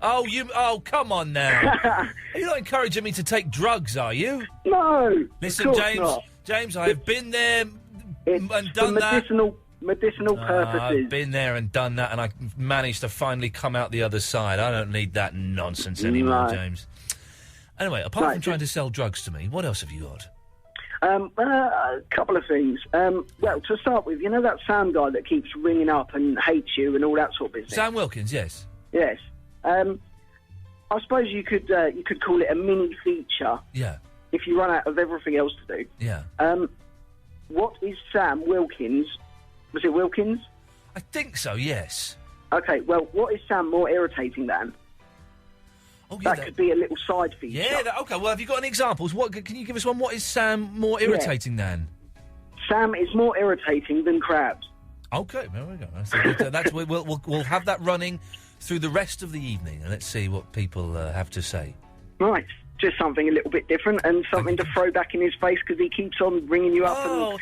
Speaker 1: Oh, come on now. Are you not encouraging me to take drugs, are you?
Speaker 16: No.
Speaker 1: Listen, James.
Speaker 16: Not.
Speaker 1: James, I have been there and done
Speaker 16: that. Medicinal purposes.
Speaker 1: I've been there and done that, and I managed to finally come out the other side. I don't need that nonsense anymore, James. Anyway, apart from trying to sell drugs to me, what else have you got?
Speaker 16: A couple of things. Well, to start with, you know that Sam guy that keeps ringing up and hates you and all that sort of business?
Speaker 1: Sam Wilkins, yes.
Speaker 16: Yes. I suppose you could call it a mini feature.
Speaker 1: Yeah.
Speaker 16: If you run out of everything else to do.
Speaker 1: Yeah.
Speaker 16: What is Sam Wilkins? Was it Wilkins?
Speaker 1: I think so, yes.
Speaker 16: Okay, well, what is Sam more irritating than?
Speaker 1: Oh, yeah,
Speaker 16: that could be a little side feature.
Speaker 1: Yeah, OK, well, have you got any examples? Can you give us one? What is Sam more irritating than?
Speaker 16: Sam is more irritating than crabs.
Speaker 1: OK, there we go. We'll have that running through the rest of the evening, and let's see what people have to say.
Speaker 16: Right. Just something a little bit different and something to throw back in his face because he keeps on ringing you up.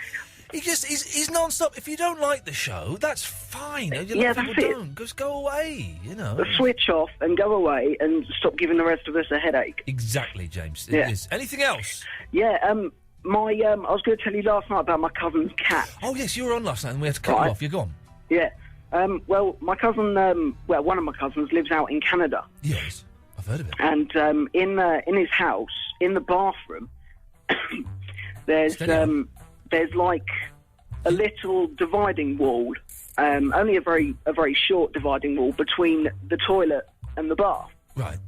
Speaker 1: He's non-stop. If you don't like the show, that's fine.
Speaker 16: Yeah, that's it.
Speaker 1: Don't. Just go away, you know.
Speaker 16: Switch off and go away and stop giving the rest of us a headache.
Speaker 1: Exactly, James.
Speaker 16: Yeah.
Speaker 1: It is. Anything else?
Speaker 16: Yeah, I was going to tell you last night about my cousin's cat.
Speaker 1: Oh, yes, you were on last night and we had to cut you off. You're gone.
Speaker 16: Yeah. Well, my cousin, one of my cousins lives out in Canada.
Speaker 1: Yes, I've heard of it.
Speaker 16: And in his house, in the bathroom, there's like a little dividing wall, only a very short dividing wall between the toilet and the bath.
Speaker 1: Right.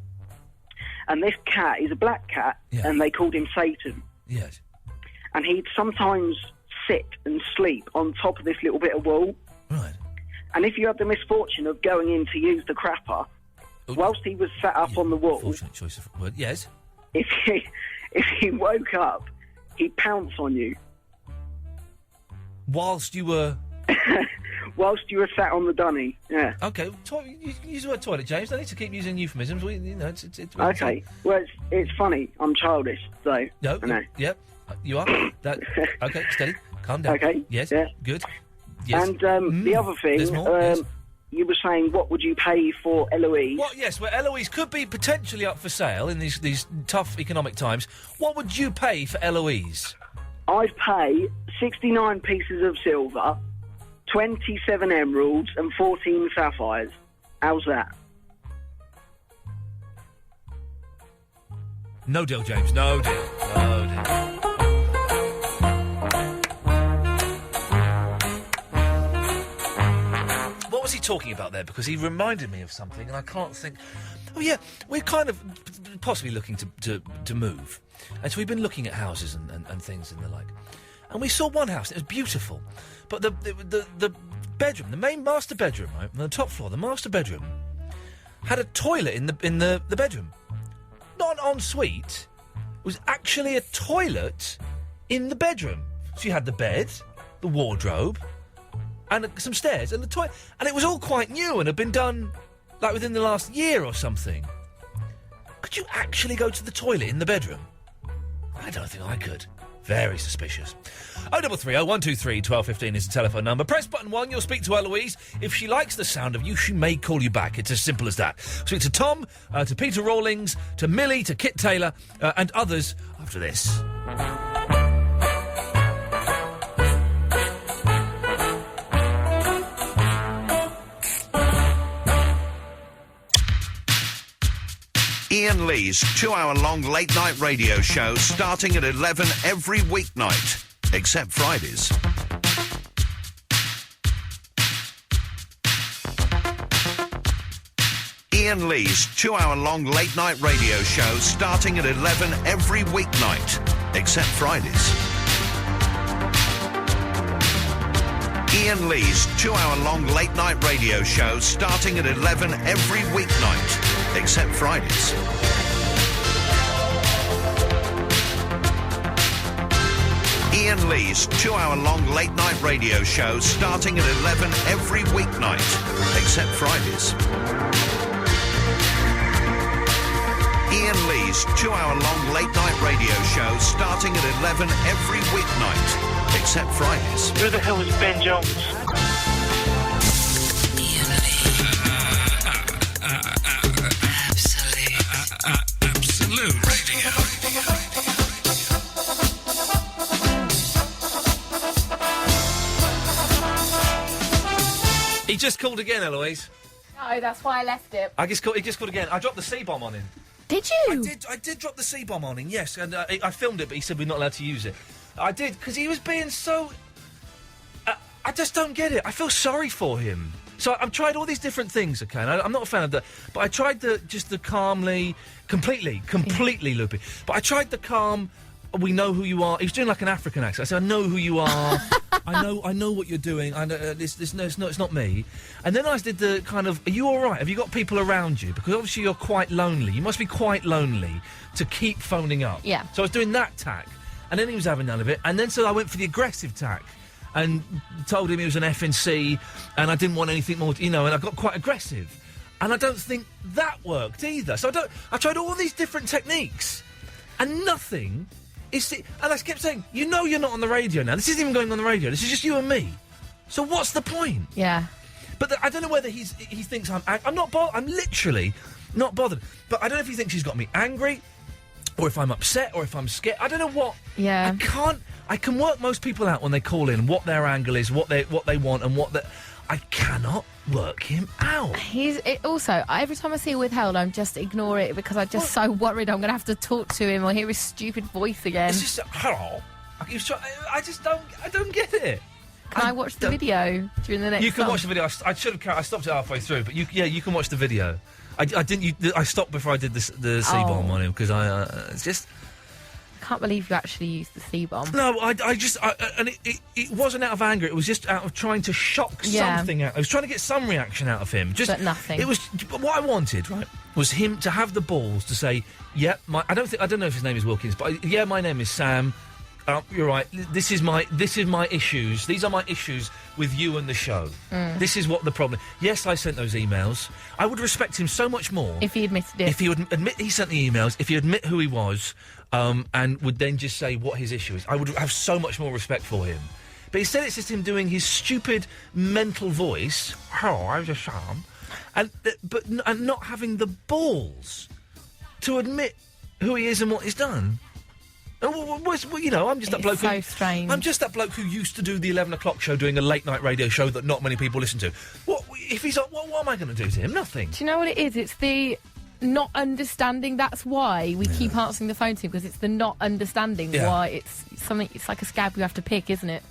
Speaker 16: And this cat is a black cat, and they called him Satan.
Speaker 1: Yes.
Speaker 16: And he'd sometimes sit and sleep on top of this little bit of wall.
Speaker 1: Right.
Speaker 16: And if you had the misfortune of going in to use the crapper, whilst he was sat up on the wall...
Speaker 1: Fortunate choice of word, yes.
Speaker 16: If he woke up, he'd pounce on you.
Speaker 1: Whilst you were...
Speaker 16: Whilst you were sat on the dunny, yeah.
Speaker 1: Okay, you use the word toilet, James. I need to keep using euphemisms. It's
Speaker 16: okay, well, it's funny. I'm childish, so...
Speaker 1: No,
Speaker 16: I know.
Speaker 1: Yep, you are. Okay, steady, calm down.
Speaker 16: Okay,
Speaker 1: yes,
Speaker 16: yeah.
Speaker 1: Good. Yes.
Speaker 16: And the other thing,
Speaker 1: yes.
Speaker 16: You were saying, what would you pay for Eloise?
Speaker 1: Well, yes, well, Eloise could be potentially up for sale in these tough economic times. What would you pay for Eloise?
Speaker 16: I'd pay 69 pieces of silver, 27 emeralds and 14 sapphires. How's that?
Speaker 1: No deal, James. No deal. No deal. What was he talking about there? Because he reminded me of something, and I can't think. Oh yeah, we're kind of possibly looking to move, and so we've been looking at houses and things and the like. And we saw one house. And it was beautiful, but the bedroom, the main master bedroom, right, on the top floor, the master bedroom had a toilet in the bedroom. Not an ensuite. It was actually a toilet in the bedroom. So you had the bed, the wardrobe, and some stairs, and the toilet. And it was all quite new and had been done, like, within the last year or something. Could you actually go to the toilet in the bedroom? I don't think I could. Very suspicious. 0330 123 1215 is the telephone number. Press button 1, you'll speak to Eloise. If she likes the sound of you, she may call you back. It's as simple as that. Speak to Tom, to Peter Rawlings, to Millie, to Kit Taylor, and others after this.
Speaker 3: Iain Lee's 2-hour-long late-night radio show starting at 11 every weeknight, except Fridays. Iain Lee's 2-hour-long late-night radio show starting at 11 every weeknight, except Fridays. Iain Lee's 2-hour-long late-night radio show starting at 11 every weeknight, except Fridays. Iain Lee's 2-hour-long late-night radio show starting at 11 every weeknight, except Fridays. Iain Lee's 2-hour-long late-night radio show starting at 11 every weeknight, except Fridays.
Speaker 9: Who the hell is Ben Jones?
Speaker 2: Absolute Radio.
Speaker 1: He just called again, Eloise.
Speaker 5: No, that's why I left it.
Speaker 1: He just called again. I dropped the C-bomb on him.
Speaker 5: Did you?
Speaker 1: I did drop the C-bomb on him, yes. And I filmed it, but he said we're not allowed to use it. I did, because he was being so... I just don't get it. I feel sorry for him. So I've tried all these different things, okay? And I'm not a fan of that. But I tried the calmly, completely loopy. But I tried the calm, we know who you are. He was doing like an African accent. I said, I know who you are. I know what you're doing. I know, it's not me. And then I did the kind of, are you all right? Have you got people around you? Because obviously you're quite lonely. You must be quite lonely to keep phoning up.
Speaker 5: Yeah.
Speaker 1: So I was doing that tack. And then he was having none of it. And then so I went for the aggressive tack and told him he was an F&C and I didn't want anything more, and I got quite aggressive. And I don't think that worked either. So I tried all these different techniques and nothing and I kept saying, you're not on the radio now. This isn't even going on the radio. This is just you and me. So what's the point?
Speaker 5: Yeah.
Speaker 1: But I don't know whether he thinks I'm not bothered. I'm literally not bothered. But I don't know if he thinks he's got me angry, or if I'm upset, or if I'm scared. I don't know what.
Speaker 5: Yeah.
Speaker 1: I can work most people out when they call in, what their angle is, what they want, and I cannot work him out.
Speaker 5: Also, every time I see a withheld, I'm just ignore it because I'm just so worried I'm going to have to talk to him or hear his stupid voice again.
Speaker 1: It's just, hello. I just don't get it.
Speaker 5: Can I watch the video during the next
Speaker 1: You can
Speaker 5: song?
Speaker 1: watch the video. I should have. I stopped it halfway through, but you can watch the video. I didn't. I stopped before I did the C-bomb on him because it's just.
Speaker 5: I can't believe you actually used the C-bomb.
Speaker 1: No, and it wasn't out of anger. It was just out of trying to shock something out. I was trying to get some reaction out of him.
Speaker 5: But nothing.
Speaker 1: It was what I wanted. Right, was him to have the balls to say, "Yeah, I don't know if his name is Wilkins, but yeah, my name is Sam. You're right. This is my issues. These are my issues with you and the show. This is what the problem. Yes, I sent those emails. I would respect him so much more
Speaker 5: if he admitted it.
Speaker 1: If he would admit he sent the emails. If he admit who he was, and would then just say what his issue is, I would have so much more respect for him. But instead, it's just him doing his stupid mental voice. Oh, I was a Sam, and not having the balls to admit who he is and what he's done. I'm just that bloke.
Speaker 5: So strange.
Speaker 1: I'm just that bloke who used to do the 11 o'clock show, doing a late night radio show that not many people listen to. What if he's? What am I going to do to him? Nothing.
Speaker 5: Do you know what it is? It's the not understanding. That's why we keep answering the phone to him, because it's the not understanding why it's something. It's like a scab you have to pick, isn't it?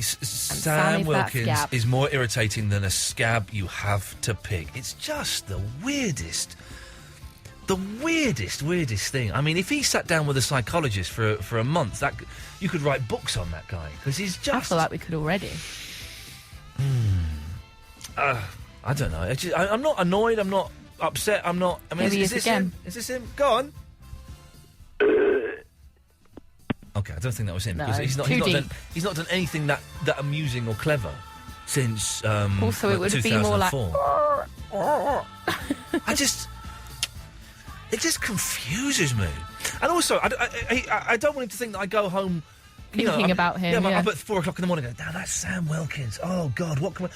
Speaker 1: Sam Wilkins is more irritating than a scab you have to pick. It's just the weirdest. The weirdest thing. I mean, if he sat down with a psychologist for a month, you could write books on that guy, because he's just.
Speaker 5: I feel like we could already.
Speaker 1: I don't know. I'm not annoyed. I'm not upset. I'm not. I mean, is this him? Is this him? Go on. Okay, I don't think that was him, because he's not done anything that amusing or clever since.
Speaker 5: Also, it would be more like.
Speaker 1: It just confuses me. And also, I don't want him to think that I go home...
Speaker 5: Thinking about him,
Speaker 1: yeah. But up at 4 o'clock in the morning, now that's Sam Wilkins. Oh, God, what can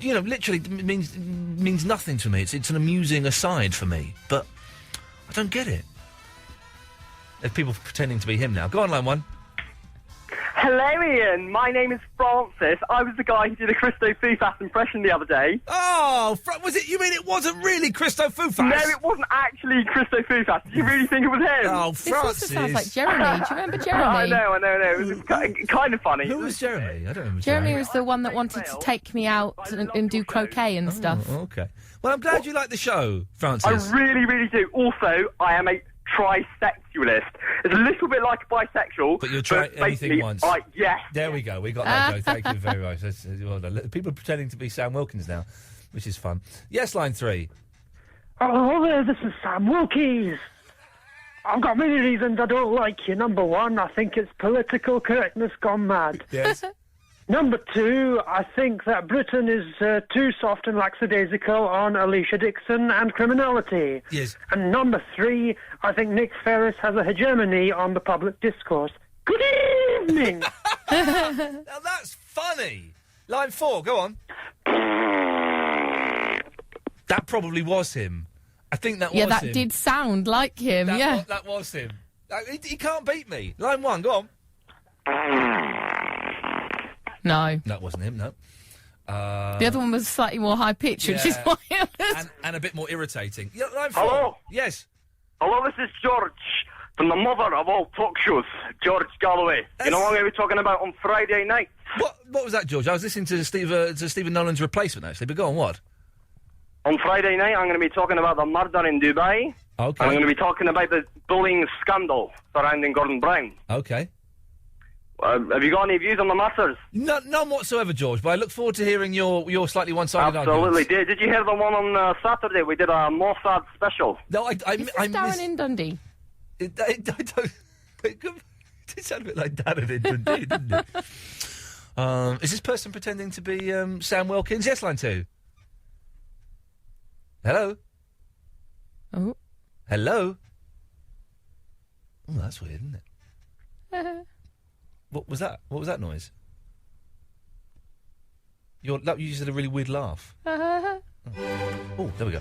Speaker 1: I... literally means nothing to me. It's an amusing aside for me. But I don't get it. There's people pretending to be him now. Go on, line one.
Speaker 17: Hello, Ian. My name is Francis. I was the guy who did a Christo Fufas impression the other day.
Speaker 1: Oh, was it? You mean it wasn't really Christo Fufas?
Speaker 17: No, it wasn't actually Christo Fufas. Did you really think it was him?
Speaker 1: Oh, Francis.
Speaker 5: This also sounds like Jeremy. Do you remember Jeremy?
Speaker 17: I know. It was kind of funny.
Speaker 1: Who was Jeremy? I don't remember.
Speaker 5: Jeremy was the one that wanted to take me out and do croquet and stuff.
Speaker 1: Oh, okay. Well, I'm glad you like the show, Francis.
Speaker 17: I really, really do. Also, I am a trisexualist. It's a little bit like a bisexual.
Speaker 1: But you'll try anything once.
Speaker 17: Yes.
Speaker 1: There we go. We got that joke. Thank you very much. Well done. People are pretending to be Sam Wilkins now, which is fun. Yes, line 3.
Speaker 18: Oh, there, this is Sam Wilkins. I've got many reasons I don't like you. Number 1, I think it's political correctness gone mad.
Speaker 1: Yes.
Speaker 18: Number 2, I think that Britain is too soft and lackadaisical on Alicia Dixon and criminality.
Speaker 1: Yes.
Speaker 18: And number 3, I think Nick Ferris has a hegemony on the public discourse. Good evening!
Speaker 1: Now that's funny. Line 4, go on. That probably was him. I think that was him.
Speaker 5: Yeah, that did sound like him,
Speaker 1: That was him. He can't beat me. Line 1, go on.
Speaker 5: No.
Speaker 1: That wasn't him, no.
Speaker 5: The other one was slightly more high-pitched, which is why it was...
Speaker 1: And a bit more irritating. Yeah, line 4.
Speaker 9: Hello?
Speaker 1: Yes.
Speaker 9: Hello, this is George, from the mother of all talk shows, George Galloway. You know what I'm going to be talking about on Friday night?
Speaker 1: What was that, George? I was listening to Stephen Nolan's replacement, actually, but go on, what?
Speaker 9: On Friday night, I'm going to be talking about the murder in Dubai.
Speaker 1: Okay.
Speaker 9: I'm going to be talking about the bullying scandal surrounding Gordon Brown.
Speaker 1: Okay.
Speaker 9: Have you got any views on the matters?
Speaker 1: None whatsoever, George, but I look forward to hearing your slightly one-sided
Speaker 9: Absolutely.
Speaker 1: arguments.
Speaker 9: Did you hear the one on Saturday? We did a Mossad special.
Speaker 1: No,
Speaker 5: Is this Darren in Dundee?
Speaker 1: I don't... It did sound a bit like Darren in Dundee, didn't it? Is this person pretending to be Sam Wilkins? Yes, line 2. Hello?
Speaker 5: Oh.
Speaker 1: Hello? Oh, that's weird, isn't it? What was that? What was that noise? You just had a really weird laugh. Oh, there we go.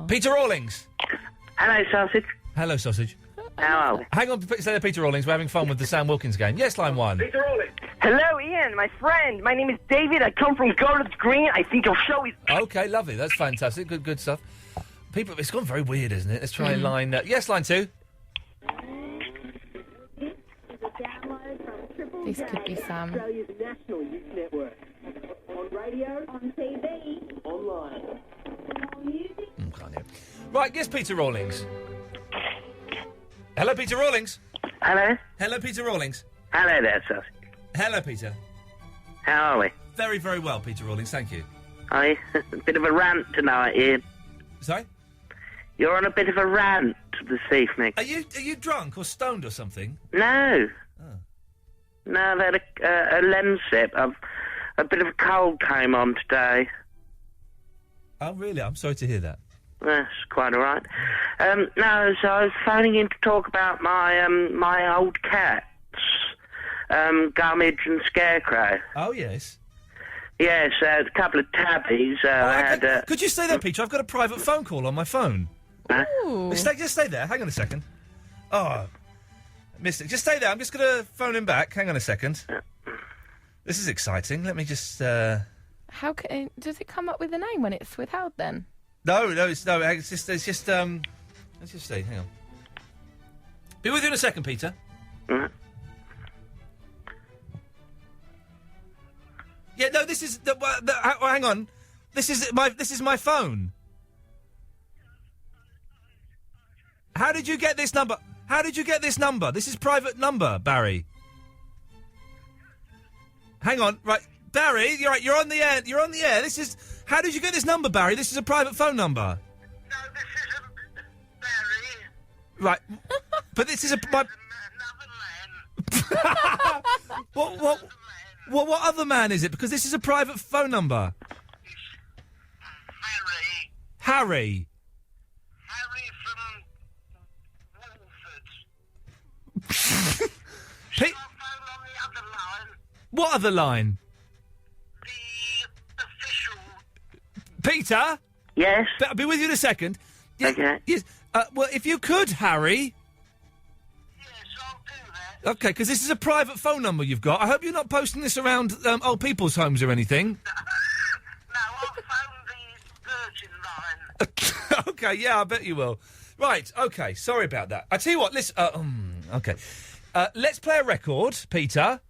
Speaker 1: Peter Rawlings.
Speaker 19: Hello, Sausage.
Speaker 1: Hello, Sausage.
Speaker 19: How are we?
Speaker 1: Hang on, stay there, Peter Rawlings. We're having fun with the Sam Wilkins game. Yes, line 1.
Speaker 19: Peter Rawlings.
Speaker 17: Hello, Ian, my friend. My name is David. I come from Golders Green. I think your show is...
Speaker 1: Okay, lovely. That's fantastic. Good stuff. People, it's gone very weird, isn't it? Let's try line... yes, line 2.
Speaker 5: This could be Sam.
Speaker 20: Australia's national youth network. On radio, on TV, online. On music.
Speaker 1: Can't hear. Right, yes, Peter Rawlings. Hello, Peter Rawlings.
Speaker 19: Hello.
Speaker 1: Hello, Peter Rawlings.
Speaker 19: Hello there, Sausage.
Speaker 1: Hello, Peter.
Speaker 19: How are we?
Speaker 1: Very, very well, Peter Rawlings. Thank you.
Speaker 19: A bit of a rant tonight, Ian.
Speaker 1: Sorry?
Speaker 19: You're on a bit of a rant this evening.
Speaker 1: Are you drunk or stoned or something?
Speaker 19: No.
Speaker 1: Oh.
Speaker 19: No, I've had a Lemsip. A bit of a cold came on today.
Speaker 1: Oh, really? I'm sorry to hear that.
Speaker 19: That's quite all right. No, so I was phoning in to talk about my old cats, Gummidge and Scarecrow.
Speaker 1: Oh, yes.
Speaker 19: Yes, a couple of tabbies.
Speaker 1: Could you stay there, Peter? I've got a private phone call on my phone. Just stay there. Hang on a second. Oh, missed it. Just stay there. I'm just going to phone him back. Hang on a second. This is exciting. Let me just...
Speaker 5: How does it come up with a name when it's withheld then?
Speaker 1: No, it's just let's just see. Hang on. Be with you in a second, Peter. Yeah, no, this is hang on. This is my phone. How did you get this number? This is private number, Barry. Hang on, right, Barry, you're right. You're on the air. This is. How did you get this number, Barry? This is a private phone number.
Speaker 21: No, this isn't Barry.
Speaker 1: Right, but this is my. What other man is it? Because this is a private phone number. Harry.
Speaker 21: Harry from Wolford.
Speaker 1: Pete. What other line?
Speaker 21: The official.
Speaker 1: Peter?
Speaker 19: Yes?
Speaker 1: I'll be with you in a second.
Speaker 19: Okay.
Speaker 1: Yes. Well, if you could, Harry. Okay, because this is a private phone number you've got. I hope you're not posting this around old people's homes or anything. Okay, yeah, I bet you will. Right, okay, sorry about that. I tell you what, listen. Okay, let's play a record, Peter.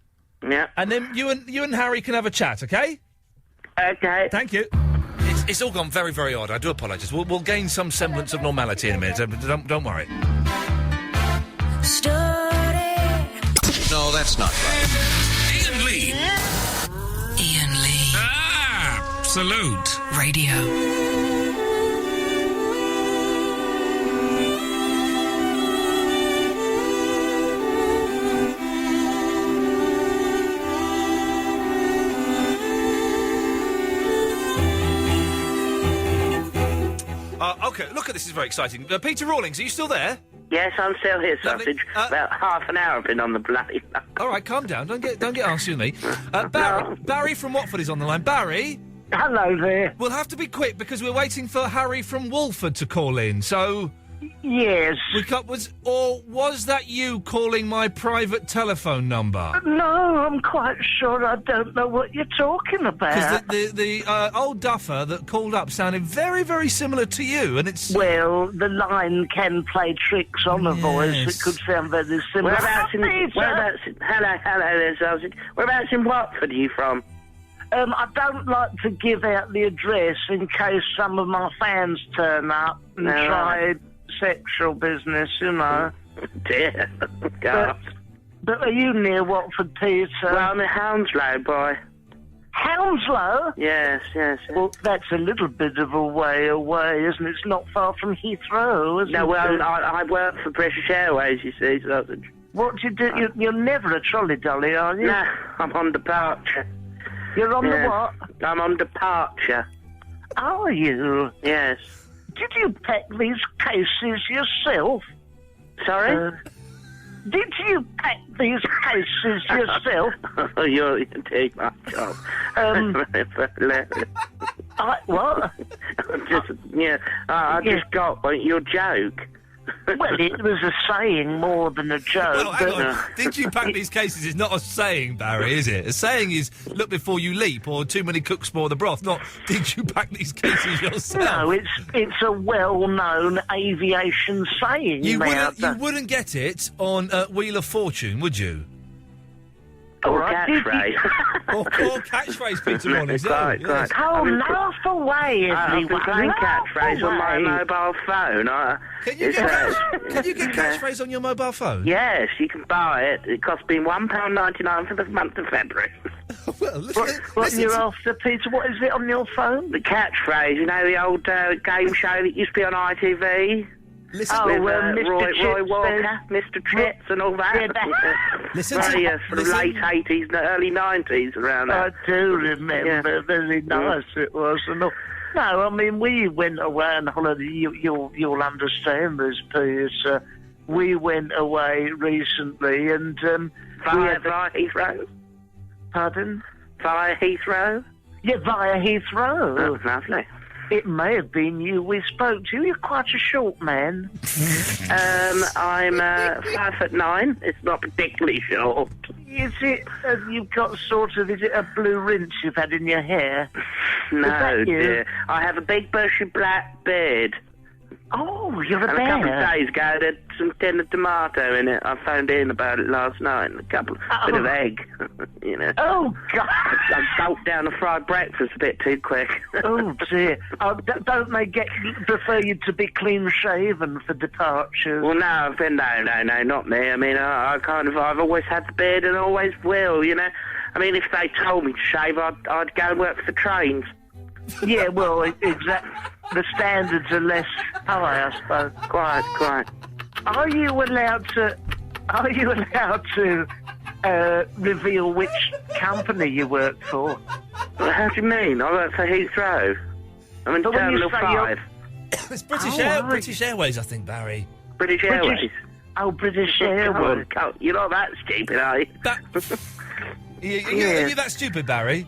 Speaker 19: Yeah.
Speaker 1: And then you and Harry can have a chat, okay?
Speaker 19: Okay.
Speaker 1: Thank you. It's all gone very, very odd. I do apologise. We'll gain some semblance of normality in a minute. Don't worry.
Speaker 3: No, that's not right.
Speaker 2: Iain Lee.
Speaker 12: Iain Lee.
Speaker 2: Absolute
Speaker 12: Radio.
Speaker 1: Okay, look at this. Is very exciting. Peter Rawlings, are you still there?
Speaker 19: Yes, I'm still here, Sausage. About half an hour I've been on the bloody...
Speaker 1: All right, calm down. Don't get arsy with me. Barry from Watford is on the line. Barry?
Speaker 18: Hello there.
Speaker 1: We'll have to be quick because we're waiting for Harry from Wolford to call in, so...
Speaker 18: Yes.
Speaker 1: Was that you calling my private telephone number?
Speaker 18: No, I'm quite sure I don't know what you're talking about.
Speaker 1: Because the old duffer that called up sounded very, very similar to you, and it's...
Speaker 18: Well, the line can play tricks on a voice. It could sound very similar.
Speaker 19: Whereabouts hello there, Sausage. Whereabouts in Watford are you from?
Speaker 18: I don't like to give out the address in case some of my fans turn up and try sexual business, you know.
Speaker 19: Dear God.
Speaker 18: But are you near Watford, Peter?
Speaker 19: Well, I'm at Hounslow, boy.
Speaker 18: Hounslow?
Speaker 19: Yes.
Speaker 18: Well, that's a little bit of a way away, isn't it? It's not far from Heathrow, isn't it?
Speaker 19: No, well, I work for British Airways, you see, Sausage.
Speaker 18: What do you do? You're never a trolley dolly, are you?
Speaker 19: No, I'm on departure.
Speaker 18: You're on the what?
Speaker 19: I'm on departure.
Speaker 18: Are you?
Speaker 19: Yes.
Speaker 18: Did you pack these cases yourself?
Speaker 19: Sorry?
Speaker 21: Did you pack these cases yourself?
Speaker 19: Oh, you're too much of.
Speaker 21: What?
Speaker 19: I just got your joke.
Speaker 21: Well, it was a saying more than a joke.
Speaker 1: Well, hang on. Did you pack these cases is not a saying, Barry, is it? A saying is look before you leap, or too many cooks spoil the broth, not did you pack these cases yourself?
Speaker 21: No, it's a well-known aviation saying.
Speaker 1: You wouldn't get it on Wheel of Fortune, would you?
Speaker 19: Or catchphrase.
Speaker 1: or catchphrase, Peter Mornings.
Speaker 19: Right.
Speaker 21: Oh, laugh away, everyone.
Speaker 19: I've been playing catchphrase on my mobile phone.
Speaker 1: Can you get catchphrase on your mobile phone?
Speaker 19: Yes, you can buy it. It costs me £1.99 for the month of February.
Speaker 1: Well,
Speaker 21: what you're after, Peter? What is it on your phone?
Speaker 19: The catchphrase, you know, the old game show that used to be on ITV?
Speaker 1: Listen,
Speaker 19: with
Speaker 21: Mr.
Speaker 19: Roy Walker, Mr. Chips and all that.
Speaker 1: Listen
Speaker 19: from the late 80s and early 90s around
Speaker 21: I
Speaker 19: that.
Speaker 21: do remember. Very nice it was. And all. No, I mean, we went away on holiday. You'll understand this, Peter. We went away recently and...
Speaker 19: via Heathrow?
Speaker 21: Pardon?
Speaker 19: Via Heathrow?
Speaker 21: Yeah, via Heathrow.
Speaker 19: Oh, lovely.
Speaker 21: It may have been you we spoke to. You're quite a short man.
Speaker 19: I'm 5'9". It's not particularly short.
Speaker 21: Is it? You've got sort of. Is it a blue rinse you've had in your hair?
Speaker 19: No, dear. I have a big bushy black beard.
Speaker 21: Oh, you're a
Speaker 19: and
Speaker 21: bear.
Speaker 19: A couple of days ago, there's some tin of tomato in it. I phoned in about it last night, and a bit of egg, you know.
Speaker 21: Oh, God.
Speaker 19: I gulped down a fried breakfast a bit too quick.
Speaker 21: Oh, dear. Don't they prefer you to be clean-shaven for departures?
Speaker 19: Well, no, not me. I mean, I've always had the beard and always will, you know. I mean, if they told me to shave, I'd go and work for the trains.
Speaker 21: Yeah, well, exactly. The standards are less high, I suppose.
Speaker 19: Quite.
Speaker 21: Are you allowed to reveal which company you work for?
Speaker 19: Well, how do you mean? I work for Heathrow. I'm in Terminal 5.
Speaker 1: It's British Airways, I think, Barry.
Speaker 19: British Airways?
Speaker 21: Oh, British Airways.
Speaker 19: You're not that stupid, are you?
Speaker 1: Are you that stupid, Barry?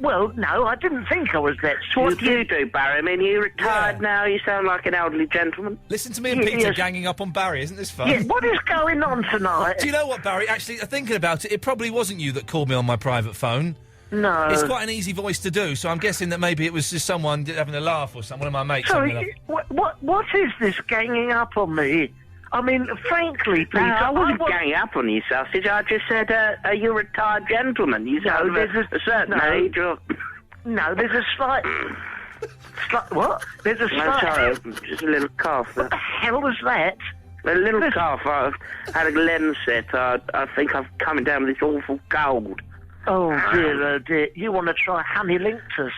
Speaker 21: Well, no, I didn't think I was that stupid.
Speaker 19: What do you do, Barry? I mean, you're retired now, you sound like an elderly gentleman.
Speaker 1: Listen to me and Peter ganging up on Barry, isn't this fun?
Speaker 21: Yeah, what is going on tonight?
Speaker 1: Do you know what, Barry? Actually, thinking about it, it probably wasn't you that called me on my private phone.
Speaker 21: No.
Speaker 1: It's quite an easy voice to do, so I'm guessing that maybe it was just someone having a laugh or one of my mates.
Speaker 21: Sorry, what is this ganging up on me? I mean, frankly, Peter...
Speaker 19: No, I wasn't ganging up on you, sausage. I just said, are you a retired gentleman? You sound a certain age or...
Speaker 21: No, there's a slight... What? There's a slight...
Speaker 19: Sorry, just a little cough.
Speaker 21: What the hell was that?
Speaker 19: A little cough. I've had a lens set. I think I'm coming down with this awful cold.
Speaker 21: Oh, dear. You want to try honey linctus?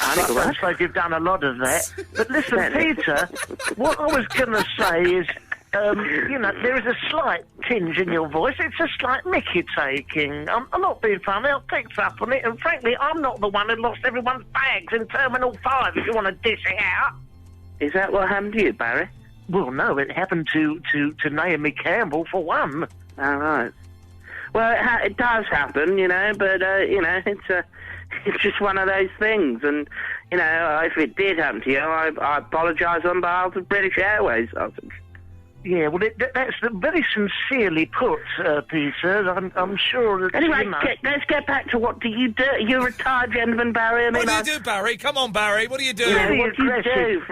Speaker 21: I suppose you've done a lot of that. But listen, Peter, what I was going to say is... you know, there is a slight tinge in your voice. It's a slight mickey taking. I'm not being funny. I picked up on it, and frankly, I'm not the one who lost everyone's bags in Terminal 5, if you want to dish it out.
Speaker 19: Is that what happened to you, Barry?
Speaker 21: Well, no, it happened to Naomi Campbell, for one.
Speaker 19: All right. Well, it does happen, you know, but, you know, it's just one of those things, and, you know, if it did happen to you, I apologise on behalf of British Airways,
Speaker 21: Yeah, well, that's very sincerely put, Peter. I'm sure that...
Speaker 19: Anyway, let's get back to what do you do? You're a retired gentleman, Barry.
Speaker 1: What do you do, Barry? Come on, Barry. What do you do?
Speaker 21: Very aggressive.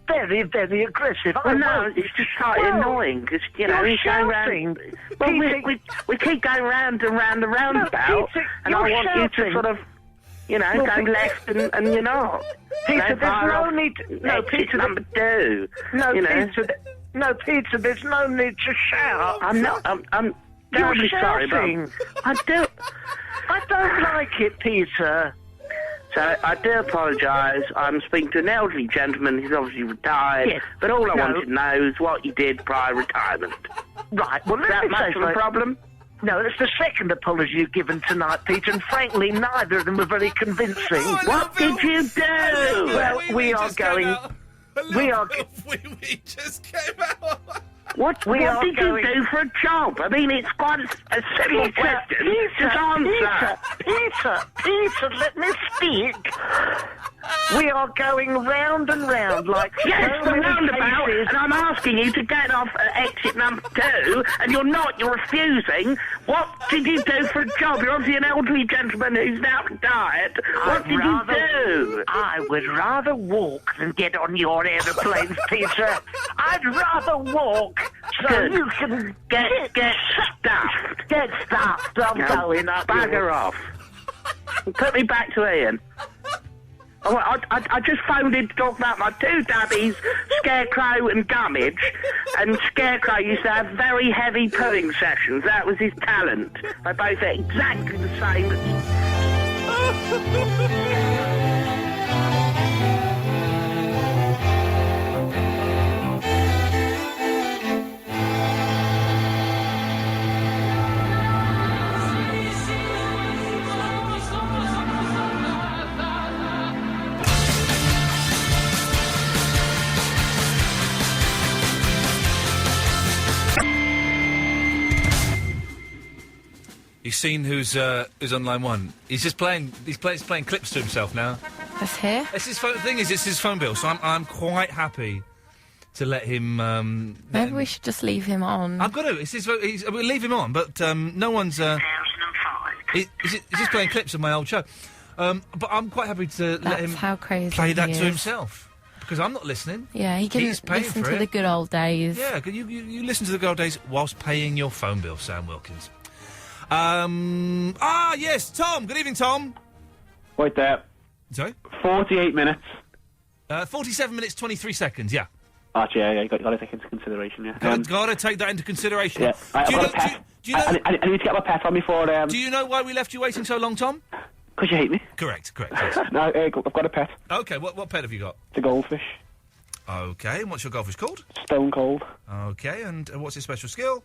Speaker 21: Very, very aggressive.
Speaker 19: Well, no, it's just slightly annoying, because, you know, we go round... Well, we keep going round and round and roundabout, and I want you to sort of... You know, go left and you're not.
Speaker 21: Peter, there's no need... No, Peter...
Speaker 19: number 2.
Speaker 21: No, Peter... No, Peter, there's no need to shout.
Speaker 19: I'm not... I'm terribly sorry, but I do...
Speaker 21: I don't like it, Peter.
Speaker 19: So, I do apologise. I'm speaking to an elderly gentleman who's obviously retired,
Speaker 21: yes.
Speaker 19: But all I wanted to know is what you did prior retirement.
Speaker 21: Right, well,
Speaker 19: is that much of a problem?
Speaker 21: No, it's the second apology you've given tonight, Peter, and frankly, neither of them were very convincing.
Speaker 19: Oh, what did you do?
Speaker 21: Well, we are going... We are...
Speaker 1: We just came out.
Speaker 19: What did you do for a job? I mean, it's quite a simple question. Just answer.
Speaker 21: Peter, let me speak. We are going round and round like
Speaker 19: yes,
Speaker 21: so
Speaker 19: the
Speaker 21: many
Speaker 19: roundabout,
Speaker 21: places.
Speaker 19: and I'm asking you to get off at exit number 2, and you're not. You're refusing. What did you do for a job? You're obviously an elderly gentleman who's now retired. What did you do?
Speaker 21: I would rather walk than get on your aeroplanes, Peter. I'd rather walk so
Speaker 19: Good.
Speaker 21: you can
Speaker 19: Get stuffed.
Speaker 21: get stuffed. I'm
Speaker 19: Now,
Speaker 21: going up.
Speaker 19: Bagger off. Put me back to Ian. I just phoned in to talk about my 2 daddies, Scarecrow and Gummidge, and Scarecrow used to have very heavy pulling sessions. That was his talent. They both are exactly the same.
Speaker 1: You've seen who's on line 1. He's just playing. He's playing clips to himself now.
Speaker 5: That's here.
Speaker 1: It's his phone. The thing is, it's his phone bill, so I'm quite happy to let him.
Speaker 5: Maybe we should just leave him on.
Speaker 1: I've got to. It's his. We'll leave him on, but no one's. He's just playing clips of my old show. But I'm quite happy to let him
Speaker 5: how crazy
Speaker 1: play that
Speaker 5: he
Speaker 1: to
Speaker 5: is.
Speaker 1: himself because I'm not listening.
Speaker 5: Yeah, he can
Speaker 1: He's paying
Speaker 5: listen
Speaker 1: for
Speaker 5: to
Speaker 1: it.
Speaker 5: the good old days.
Speaker 1: Yeah, you listen to the good old days whilst paying your phone bill, Sam Wilkins. Yes, Tom. Good evening, Tom.
Speaker 4: Wait there.
Speaker 1: Sorry?
Speaker 4: 48 minutes.
Speaker 1: 47 minutes, 23 seconds, yeah.
Speaker 4: Actually, yeah, you got to take into consideration, yeah.
Speaker 1: Got to take that into consideration.
Speaker 4: Yeah,
Speaker 1: Do you
Speaker 4: I've
Speaker 1: know,
Speaker 4: got a pet.
Speaker 1: do you know,
Speaker 4: I need to get my pet on before...
Speaker 1: do you know why we left you waiting so long, Tom?
Speaker 4: Because you hate me.
Speaker 1: Correct, yes.
Speaker 4: No, I've got a pet.
Speaker 1: Okay, what pet have you got?
Speaker 4: It's a goldfish.
Speaker 1: Okay, and what's your goldfish called?
Speaker 4: Stone cold.
Speaker 1: Okay, and what's his special skill?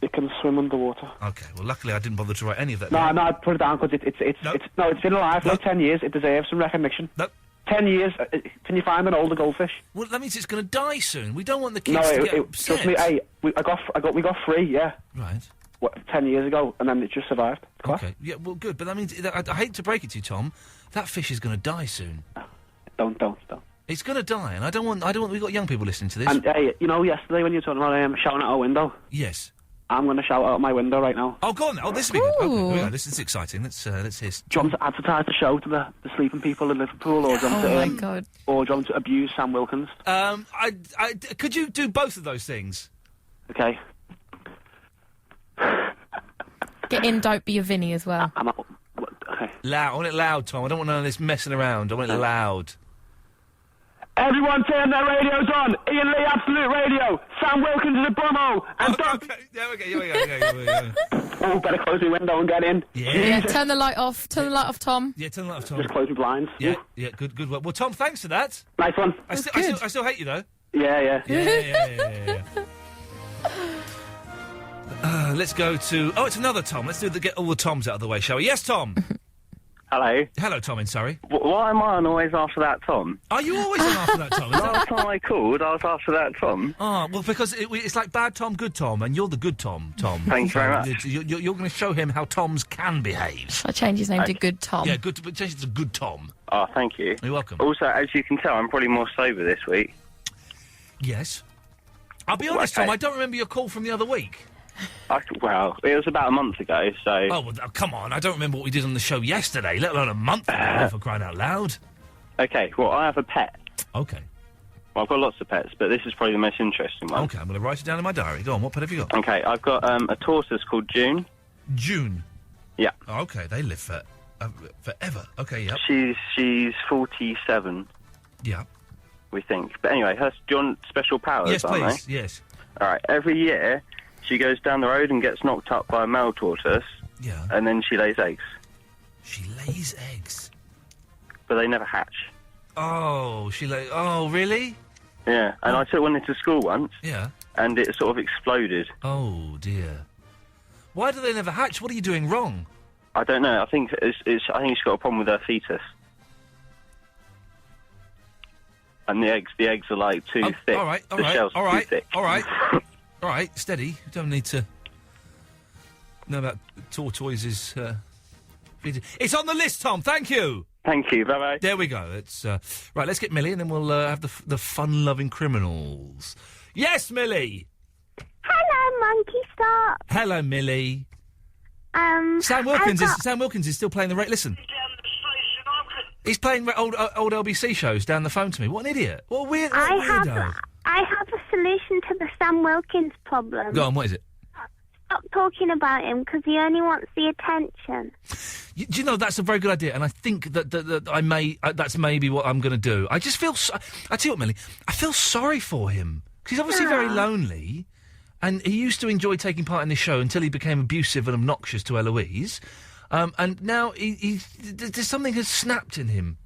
Speaker 4: It can swim underwater.
Speaker 1: Okay, well, luckily I didn't bother to write any of that.
Speaker 4: No, I put it down because it's been alive for like 10 years. It deserves some recognition.
Speaker 1: No.
Speaker 4: 10 years. Can you find an older goldfish?
Speaker 1: Well, that means it's going to die soon. We don't want the kids
Speaker 4: No,
Speaker 1: to get upset.
Speaker 4: trust me. Hey, we got free. Yeah.
Speaker 1: Right.
Speaker 4: 10 years ago, and then it just survived.
Speaker 1: Okay. Yeah. Well, good. But that means I hate to break it to you, Tom. That fish is going to die soon.
Speaker 4: Don't.
Speaker 1: It's going to die, and I don't want. We've got young people listening to this.
Speaker 4: And hey, yesterday when you were talking about shouting out our window.
Speaker 1: Yes.
Speaker 4: I'm going to shout out my window right now.
Speaker 1: Oh, go on. Oh, this will be good. Okay, here we go. This is exciting. Let's hear.
Speaker 4: Do you want to advertise the show to the sleeping people in Liverpool, or do you want
Speaker 5: my God.
Speaker 4: Or do you want to abuse Sam Wilkins?
Speaker 1: Could you do both of those things?
Speaker 4: Okay.
Speaker 5: Get in, don't be a Vinny as well.
Speaker 4: Okay.
Speaker 1: Loud. I want it loud, Tom. I don't want none of this messing around. I want it loud.
Speaker 4: Everyone turn their radios on. Iain Lee, Absolute Radio. Sam Wilkins is a bummo. And
Speaker 1: okay. Yeah.
Speaker 4: Oh, better close my window and get in.
Speaker 5: Yeah, turn the light off. Turn the light off, Tom.
Speaker 1: Yeah, turn the light off, Tom.
Speaker 4: Just close my blinds.
Speaker 1: Yeah, good work. Well, Tom, thanks for that.
Speaker 4: Nice one.
Speaker 1: I still hate you, though.
Speaker 4: Yeah.
Speaker 1: Let's go to... Oh, it's another Tom. Let's get all the Toms out of the way, shall we? Yes, Tom.
Speaker 22: Hello.
Speaker 1: Hello, Tom in Surrey.
Speaker 22: Why am I always after that Tom?
Speaker 1: Are you always on after that Tom?
Speaker 22: Last time I called, I was after that Tom.
Speaker 1: Oh, well, because it's like bad Tom, good Tom, and you're the good Tom, Tom.
Speaker 22: Thanks very much.
Speaker 1: You're going to show him how Toms can behave.
Speaker 5: I change his name to Good Tom.
Speaker 1: Yeah, change it to Good Tom.
Speaker 22: Oh, thank you.
Speaker 1: You're welcome.
Speaker 22: Also, as you can tell, I'm probably more sober this week.
Speaker 1: Yes. I'll be honest, Tom, I don't remember your call from the other week.
Speaker 22: Well, it was about a month ago, so...
Speaker 1: Oh, well, come on, I don't remember what we did on the show yesterday, let alone a month ago, for crying out loud.
Speaker 22: Okay, well, I have a pet.
Speaker 1: Okay.
Speaker 22: Well, I've got lots of pets, but this is probably the most interesting one.
Speaker 1: Okay, I'm going to write it down in my diary. Go on, what pet have you got?
Speaker 22: Okay, I've got a tortoise called June.
Speaker 1: June?
Speaker 22: Yeah.
Speaker 1: Oh, okay, they live forever. Okay, yeah.
Speaker 22: She's 47.
Speaker 1: Yeah.
Speaker 22: We think. But anyway, do you want special powers,
Speaker 1: yes,
Speaker 22: aren't
Speaker 1: please,
Speaker 22: they?
Speaker 1: yes.
Speaker 22: All right, every year... She goes down the road and gets knocked up by a male tortoise.
Speaker 1: Yeah.
Speaker 22: And then she lays eggs.
Speaker 1: She lays eggs?
Speaker 22: But they never hatch.
Speaker 1: Oh, oh, really?
Speaker 22: Yeah, and I took one into school once.
Speaker 1: Yeah.
Speaker 22: And it sort of exploded.
Speaker 1: Oh, dear. Why do they never hatch? What are you doing wrong?
Speaker 22: I don't know. I think she's got a problem with her fetus. And the eggs are like too thick.
Speaker 1: All right.
Speaker 22: The shell's too thick.
Speaker 1: All right. All right, steady. You don't need to know about tortoises. It's on the list, Tom. Thank you.
Speaker 22: Thank you. Bye-bye.
Speaker 1: There we go. It's right, let's get Millie, and then we'll have the fun-loving criminals. Yes, Millie!
Speaker 13: Hello, Monkey Stop.
Speaker 1: Hello, Millie. Sam Wilkins is still playing the... Listen. He's playing old LBC shows down the phone to me. What an idiot. What a weird weirdo.
Speaker 13: I have a solution to the Sam Wilkins problem.
Speaker 1: Go on, what is it?
Speaker 13: Stop talking about him because he only wants the attention.
Speaker 1: Do you know, that's a very good idea, and I think that I may... that's maybe what I'm going to do. I just feel... I tell you what, Millie, I feel sorry for him. Because he's obviously very lonely, and he used to enjoy taking part in this show until he became abusive and obnoxious to Eloise. And now there's something has snapped in him.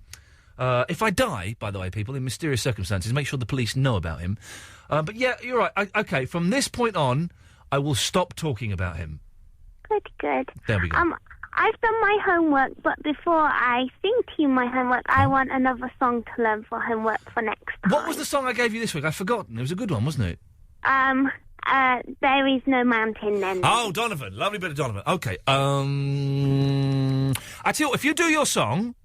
Speaker 1: If I die, by the way, people, in mysterious circumstances, make sure the police know about him. But yeah, you're right. Okay, from this point on, I will stop talking about him.
Speaker 13: Good.
Speaker 1: There we go.
Speaker 13: I've done my homework, but before I sing to you my homework, I want another song to learn for homework for next time.
Speaker 1: What was the song I gave you this week? I've forgotten. It was a good one, wasn't it?
Speaker 13: There is no mountain then.
Speaker 1: Oh, Donovan. Lovely bit of Donovan. Okay. I tell you what, if you do your song...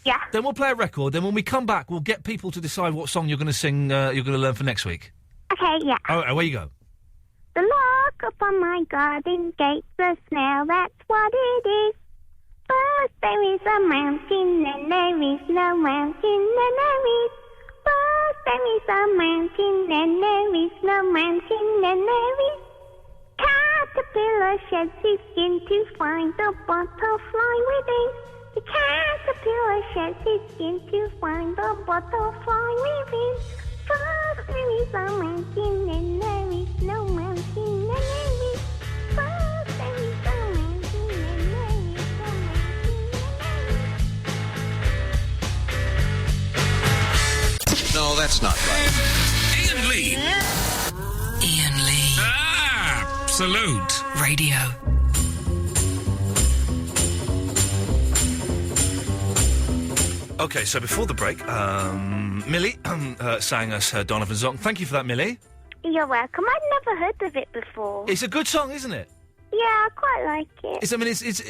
Speaker 13: Yeah.
Speaker 1: Then we'll play a record, then when we come back, we'll get people to decide what song you're going to sing, you're going to learn for next week.
Speaker 13: Okay, yeah.
Speaker 1: All right, away you go.
Speaker 13: The lock upon my garden gate's a snail, that's what it is. First there is a mountain, then there is no mountain, then there is. First there is a mountain, then there is no mountain, then there is. Caterpillar sheds his skin to find the butterfly within. The caterpillar sheds his skin to find the butterfly within. First there is a mountain, then there is no mountain, then there is. First there is a mountain, then there is no mountain, then there is.
Speaker 3: No, that's not right.
Speaker 2: Iain Lee.
Speaker 12: Iain Lee.
Speaker 2: Absolute
Speaker 12: Radio.
Speaker 1: Okay, so before the break, Millie sang us Donovan's song. Thank you for that, Millie.
Speaker 13: You're welcome. I'd never heard of it before.
Speaker 1: It's a good song, isn't it?
Speaker 13: Yeah, I quite like it.
Speaker 1: It's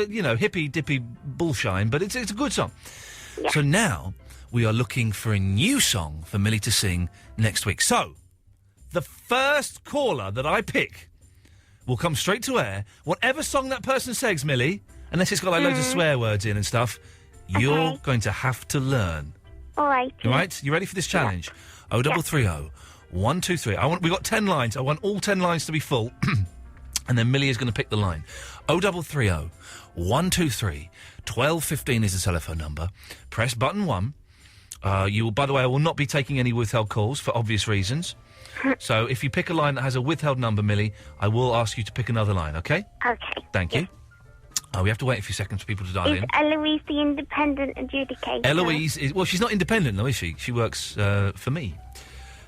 Speaker 1: you know, hippy-dippy bullshine, but it's a good song.
Speaker 13: Yeah.
Speaker 1: So now we are looking for a new song for Millie to sing next week. So, the first caller that I pick will come straight to air. Whatever song that person says, Millie, unless it's got like loads of swear words in and stuff, you're going to have to learn.
Speaker 13: All right.
Speaker 1: All right? You ready for this challenge? Yeah. 0330 123. We've got 10 lines. I want all 10 lines to be full. And then Millie is going to pick the line. 0330 123 1215 is the telephone number. Press button 1. You will, by the way, I will not be taking any withheld calls for obvious reasons. So if you pick a line that has a withheld number, Millie, I will ask you to pick another line, okay?
Speaker 13: Okay.
Speaker 1: Thank you. We have to wait a few seconds for people to dial in.
Speaker 13: Is Eloise the independent adjudicator?
Speaker 1: Eloise is... Well, she's not independent, though, is she? She works for me.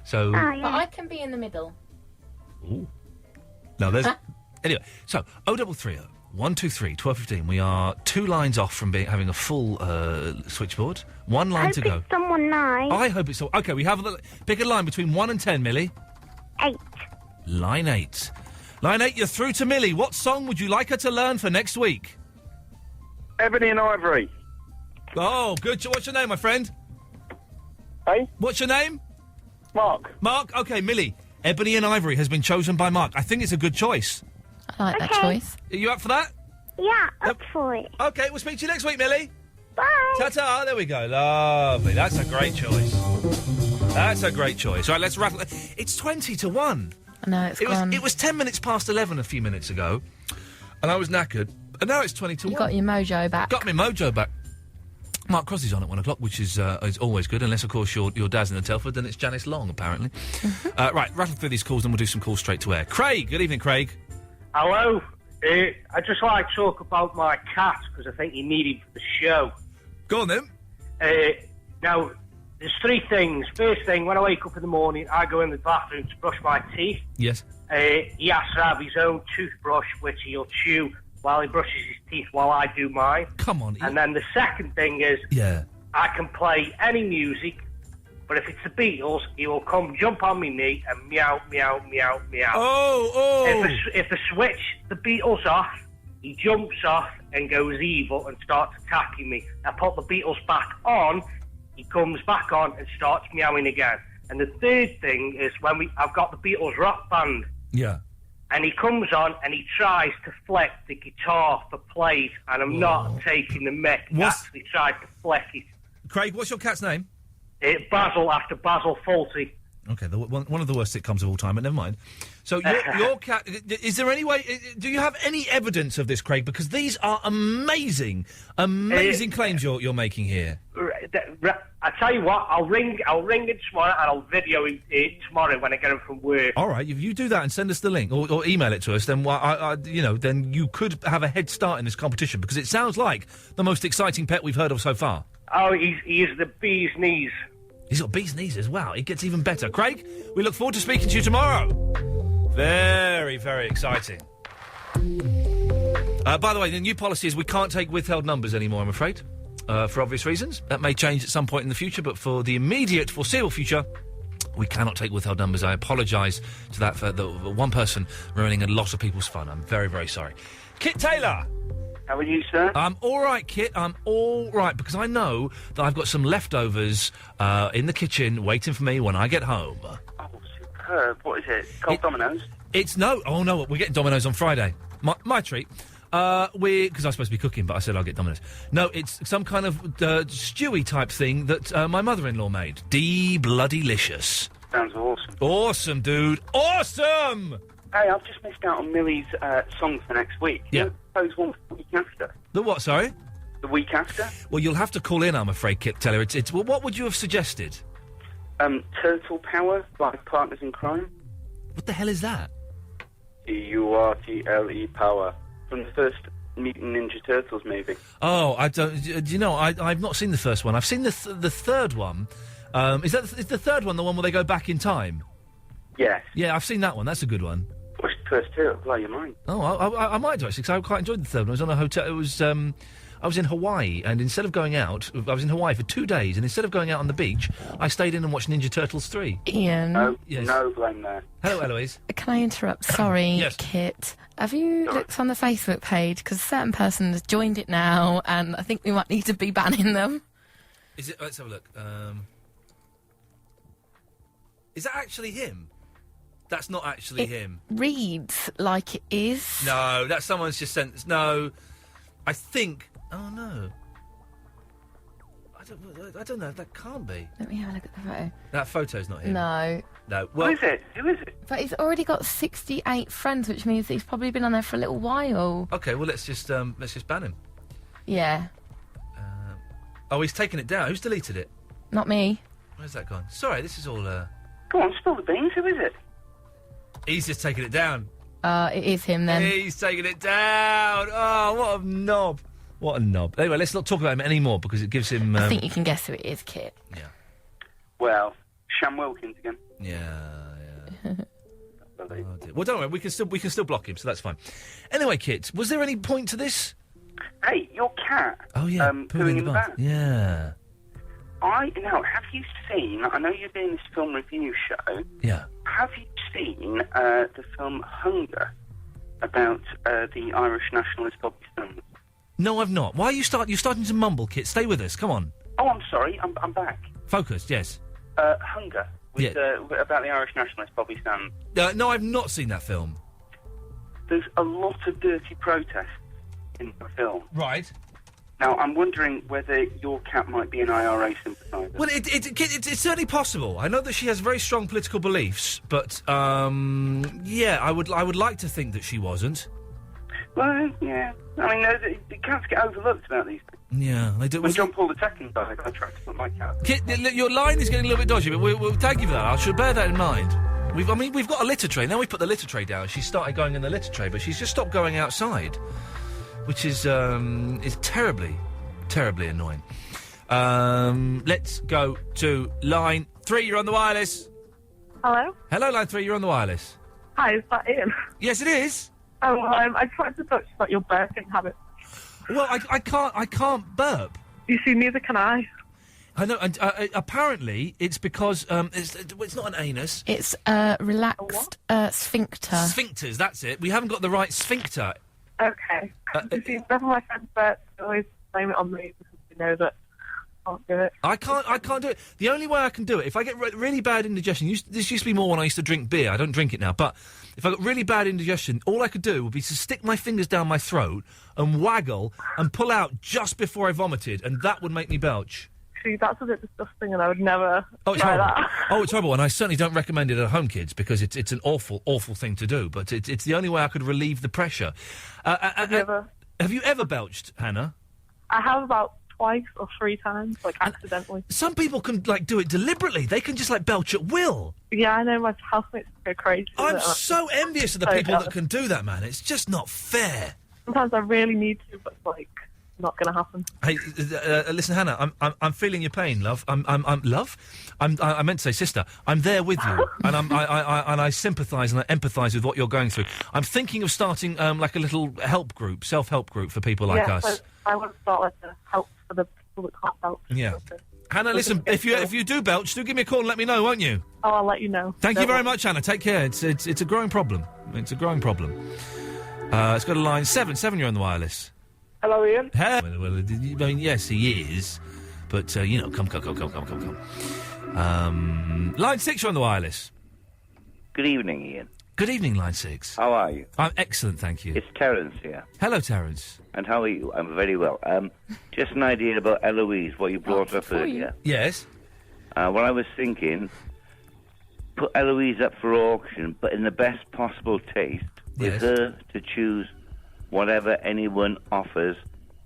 Speaker 1: So...
Speaker 5: But I can be in the middle.
Speaker 1: Ooh. No, there's... Anyway, so 0330 123 1215. We are 2 lines off from having a full switchboard. 1 line to go.
Speaker 13: I hope it's someone nice.
Speaker 1: I hope it's... Okay, we have... Pick a line between 1 and 10, Millie.
Speaker 13: 8.
Speaker 1: Line 8. Line 8, you're through to Millie. What song would you like her to learn for next week?
Speaker 9: Ebony and Ivory.
Speaker 1: Oh, good. What's your name, my friend?
Speaker 9: Hey?
Speaker 1: What's your name?
Speaker 9: Mark.
Speaker 1: Mark? Okay, Millie. Ebony and Ivory has been chosen by Mark. I think it's a good choice.
Speaker 5: I like that choice.
Speaker 1: Are you up for that?
Speaker 13: Yeah, up for it.
Speaker 1: Okay, we'll speak to you next week, Millie.
Speaker 13: Bye.
Speaker 1: Ta-ta. There we go. Lovely. That's a great choice. That's a great choice. All right, let's rattle. It's 20 to 1.
Speaker 5: I know,
Speaker 1: It was 10 minutes past 11 a few minutes ago, and I was knackered. And now it's 20 to 1.
Speaker 5: You got your mojo back.
Speaker 1: Got my mojo back. Mark Crosby's on at 1 o'clock, which is always good, unless, of course, your dad's in the Telford, then it's Janice Long, apparently. Right, rattle through these calls, and we'll do some calls straight to air. Craig, good evening, Craig.
Speaker 6: Hello. I just like to talk about my cat, because I think you need him for the show.
Speaker 1: Go on, then.
Speaker 6: Now, there's 3 things. First thing, when I wake up in the morning, I go in the bathroom to brush my teeth.
Speaker 1: Yes.
Speaker 6: He has to have his own toothbrush, which he'll chew while he brushes his teeth while I do mine.
Speaker 1: Come on.
Speaker 6: And then the second thing is,
Speaker 1: yeah,
Speaker 6: I can play any music But if it's the Beatles, he will come jump on me knee and meow, meow, meow, meow.
Speaker 1: Oh!
Speaker 6: If I switch the Beatles off, he jumps off and goes evil and starts attacking me. I put the Beatles back on, he comes back on and starts meowing again. And the third thing is when I've got the Beatles rock band.
Speaker 1: Yeah.
Speaker 6: And he comes on and he tries to fleck the guitar for plays, and I'm not taking the mick. He actually tried to fleck it.
Speaker 1: Craig, what's your cat's name?
Speaker 6: Basil, after Basil Fawlty.
Speaker 1: Okay, one of the worst sitcoms of all time, but never mind. So your cat... Is there any way... Do you have any evidence of this, Craig? Because these are amazing claims you're making here.
Speaker 6: I tell you what, I'll ring it tomorrow and I'll video it tomorrow when I get him from work.
Speaker 1: All right, if you do that and send us the link or email it to us, then then you could have a head start in this competition, because it sounds like the most exciting pet we've heard of so far.
Speaker 6: Oh, he is the bee's knees.
Speaker 1: He's got bee's knees as well. It gets even better. Craig, we look forward to speaking to you tomorrow. Very, very exciting. By the way, the new policy is we can't take withheld numbers anymore, I'm afraid, for obvious reasons. That may change at some point in the future, but for the immediate foreseeable future, we cannot take withheld numbers. I apologise to that for the one person ruining a lot of people's fun. I'm very, very sorry. Kit Taylor!
Speaker 7: How are you, sir?
Speaker 1: I'm all right, Kit. I'm all right, because I know that I've got some leftovers in the kitchen waiting for me when I get home.
Speaker 7: Oh, superb. What is it? Cold Dominoes?
Speaker 1: We're getting Dominoes on Friday. My treat. Because I was supposed to be cooking, but I said I'll get Dominoes. No, it's some kind of stewy type thing that my mother-in-law made. D-bloody-licious.
Speaker 7: Sounds awesome.
Speaker 1: Awesome, dude. Awesome!
Speaker 7: Hey, I've just missed out on Millie's song for next week.
Speaker 1: Yeah.
Speaker 7: Propose one for the week after.
Speaker 1: The what, sorry?
Speaker 7: The week after?
Speaker 1: Well, you'll have to call in, I'm afraid, Kit Taylor. Well, what would you have suggested?
Speaker 7: Turtle Power by Partners in Crime.
Speaker 1: What the hell is that?
Speaker 7: Turtle Power. From the first Mutant Ninja Turtles movie.
Speaker 1: Oh, I don't... Do you know, I've not seen the first one. I've seen the third one. Is the third one the one where they go back in time?
Speaker 7: Yes.
Speaker 1: Yeah, I've seen that one. That's a good one.
Speaker 7: Watch the first two, it'll blow your mind.
Speaker 1: Oh, I might do, actually, because I quite enjoyed the third one. I was on a hotel... It was... I was in Hawaii, and instead of going out... I was in Hawaii for 2 days, and instead of going out on the beach, I stayed in and watched Ninja Turtles 3.
Speaker 5: Ian.
Speaker 7: No blame there.
Speaker 1: Hello, Eloise.
Speaker 5: Can I interrupt? Sorry,
Speaker 1: Yes.
Speaker 5: Kit. Have you looked on the Facebook page? Because a certain person has joined it now, and I think we might need to be banning them.
Speaker 1: Is it... Let's have a look. Is that actually him? That's not actually him.
Speaker 5: Reads like it is.
Speaker 1: No, that's someone's just sent... No, I think... Oh, no. I don't know. That can't be.
Speaker 5: Let me have a look at the photo.
Speaker 1: That photo's not him.
Speaker 5: No.
Speaker 1: No. Well,
Speaker 7: Who is it? Who is it?
Speaker 5: But he's already got 68 friends, which means that he's probably been on there for a little while.
Speaker 1: Okay, well, let's just ban him.
Speaker 5: Yeah.
Speaker 1: Oh, he's taken it down. Who's deleted it?
Speaker 5: Not me.
Speaker 1: Where's that gone? Sorry, this is all...
Speaker 7: Go on, spill the beans. Who is it?
Speaker 1: He's just taken it down.
Speaker 5: It is him, then.
Speaker 1: He's taken it down. Oh, what a knob. What a knob. Anyway, let's not talk about him anymore, because it gives him...
Speaker 5: I think you can guess who it is, Kit.
Speaker 1: Yeah.
Speaker 7: Well, Sam Wilkins again.
Speaker 1: Yeah. Oh, dear. Well, don't worry. We can still block him, so that's fine. Anyway, Kit, was there any point to this?
Speaker 7: Hey, your cat.
Speaker 1: Oh, yeah.
Speaker 7: Pooing in the bath.
Speaker 1: Yeah.
Speaker 7: Have you seen... I know you're doing this film review show.
Speaker 1: Yeah.
Speaker 7: Have you seen the film Hunger about the Irish nationalist Bobby Sands?
Speaker 1: No, I've not. Why are you're starting to mumble, Kit? Stay with us. Come on.
Speaker 7: Oh, I'm sorry. I'm back.
Speaker 1: Focused, yes.
Speaker 7: Hunger. About the Irish nationalist Bobby Sands.
Speaker 1: No, I've not seen that film.
Speaker 7: There's a lot of dirty protests in the film.
Speaker 1: Right.
Speaker 7: Now, I'm wondering whether your cat might be an IRA sympathiser.
Speaker 1: Well, it's certainly possible. I know that she has very strong political beliefs, but, yeah, I would like to think that she wasn't.
Speaker 7: Well, yeah. I mean, the cats get overlooked about these things.
Speaker 1: Yeah, they do.
Speaker 7: When John Paul II died, I tried to put my cat.
Speaker 1: Kit, your line is getting a little bit dodgy, but we'll thank you for that. I should bear that in mind. We've got a litter tray. Now we put the litter tray down. She started going in the litter tray, but she's just stopped going outside, which is terribly, terribly annoying. Let's go to line 3. You're on the wireless.
Speaker 8: Hello?
Speaker 1: Hello, line 3. You're on the wireless.
Speaker 8: Hi, is that Ian?
Speaker 1: Yes, it is.
Speaker 8: Oh, I tried to touch about your burping habit.
Speaker 1: Well, I can't burp.
Speaker 8: You see, neither can I.
Speaker 1: I know, and apparently it's because it's not an anus.
Speaker 5: It's relaxed sphincter.
Speaker 1: Sphincters, that's it. We haven't got the right sphincter.
Speaker 8: Okay. You see, never my friends but always blame it on me because they know that I can't do it.
Speaker 1: I can't do it. The only way I can do it, if I get really bad indigestion, this used to be more when I used to drink beer. I don't drink it now, but if I got really bad indigestion, all I could do would be to stick my fingers down my throat and waggle and pull out just before I vomited, and that would make me belch.
Speaker 8: See, that's a bit disgusting, and I would never try that.
Speaker 1: Oh, it's horrible, and I certainly don't recommend it at home, kids, because it's an awful, awful thing to do, but it's the only way I could relieve the pressure. Have you ever belched, Hannah?
Speaker 8: I have about twice or 3 times, accidentally.
Speaker 1: Some people can, do it deliberately. They can just, belch at will.
Speaker 8: Yeah, I know, my housemates go crazy.
Speaker 1: I'm so envious of the people that can do that, man. It's just not fair.
Speaker 8: Sometimes I really need to, but, not going to happen.
Speaker 1: Hey, listen, Hannah, I'm feeling your pain, love. Love? I meant to say sister. I'm there with you, and I sympathise and I empathise with what you're going through. I'm thinking of starting a little self-help group for people like us.
Speaker 8: So I want to start a help for the people that can't belch.
Speaker 1: Yeah. Hannah, listen, if you do belch, do give me a call and let me know, won't you?
Speaker 8: Oh, I'll let you know.
Speaker 1: Thank you very much, Hannah. Take care. It's a growing problem. It's a growing problem. It's got a line 7. 7, you're on the wireless.
Speaker 10: Hello, Ian.
Speaker 1: Well, I mean, yes, he is, but come. Line 6, you're on the wireless.
Speaker 11: Good evening, Ian.
Speaker 1: Good evening, Line 6.
Speaker 11: How are you?
Speaker 1: I'm excellent, thank you.
Speaker 11: It's Terence here.
Speaker 1: Hello, Terence.
Speaker 11: And how are you? I'm very well. Just an idea about Eloise, what you brought up earlier.
Speaker 1: Yes.
Speaker 11: What I was thinking, put Eloise up for auction, but in the best possible taste, with her to choose whatever anyone offers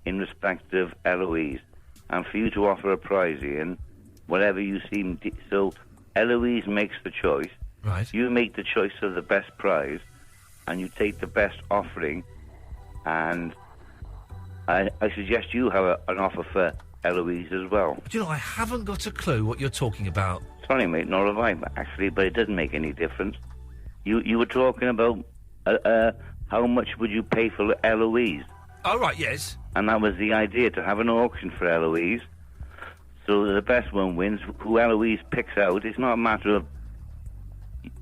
Speaker 11: in respect of Eloise, and for you to offer a prize, Ian, whatever you seem... So Eloise makes the choice.
Speaker 1: Right.
Speaker 11: You make the choice of the best prize, and you take the best offering, and I suggest you have an offer for Eloise as well.
Speaker 1: Do you know, I haven't got a clue what you're talking about.
Speaker 11: Sorry, mate, nor have I, actually, but it doesn't make any difference. You were talking about how much would you pay for Eloise?
Speaker 1: Oh, right, yes.
Speaker 11: And that was the idea, to have an auction for Eloise. So the best one wins. Who Eloise picks out, it's not a matter of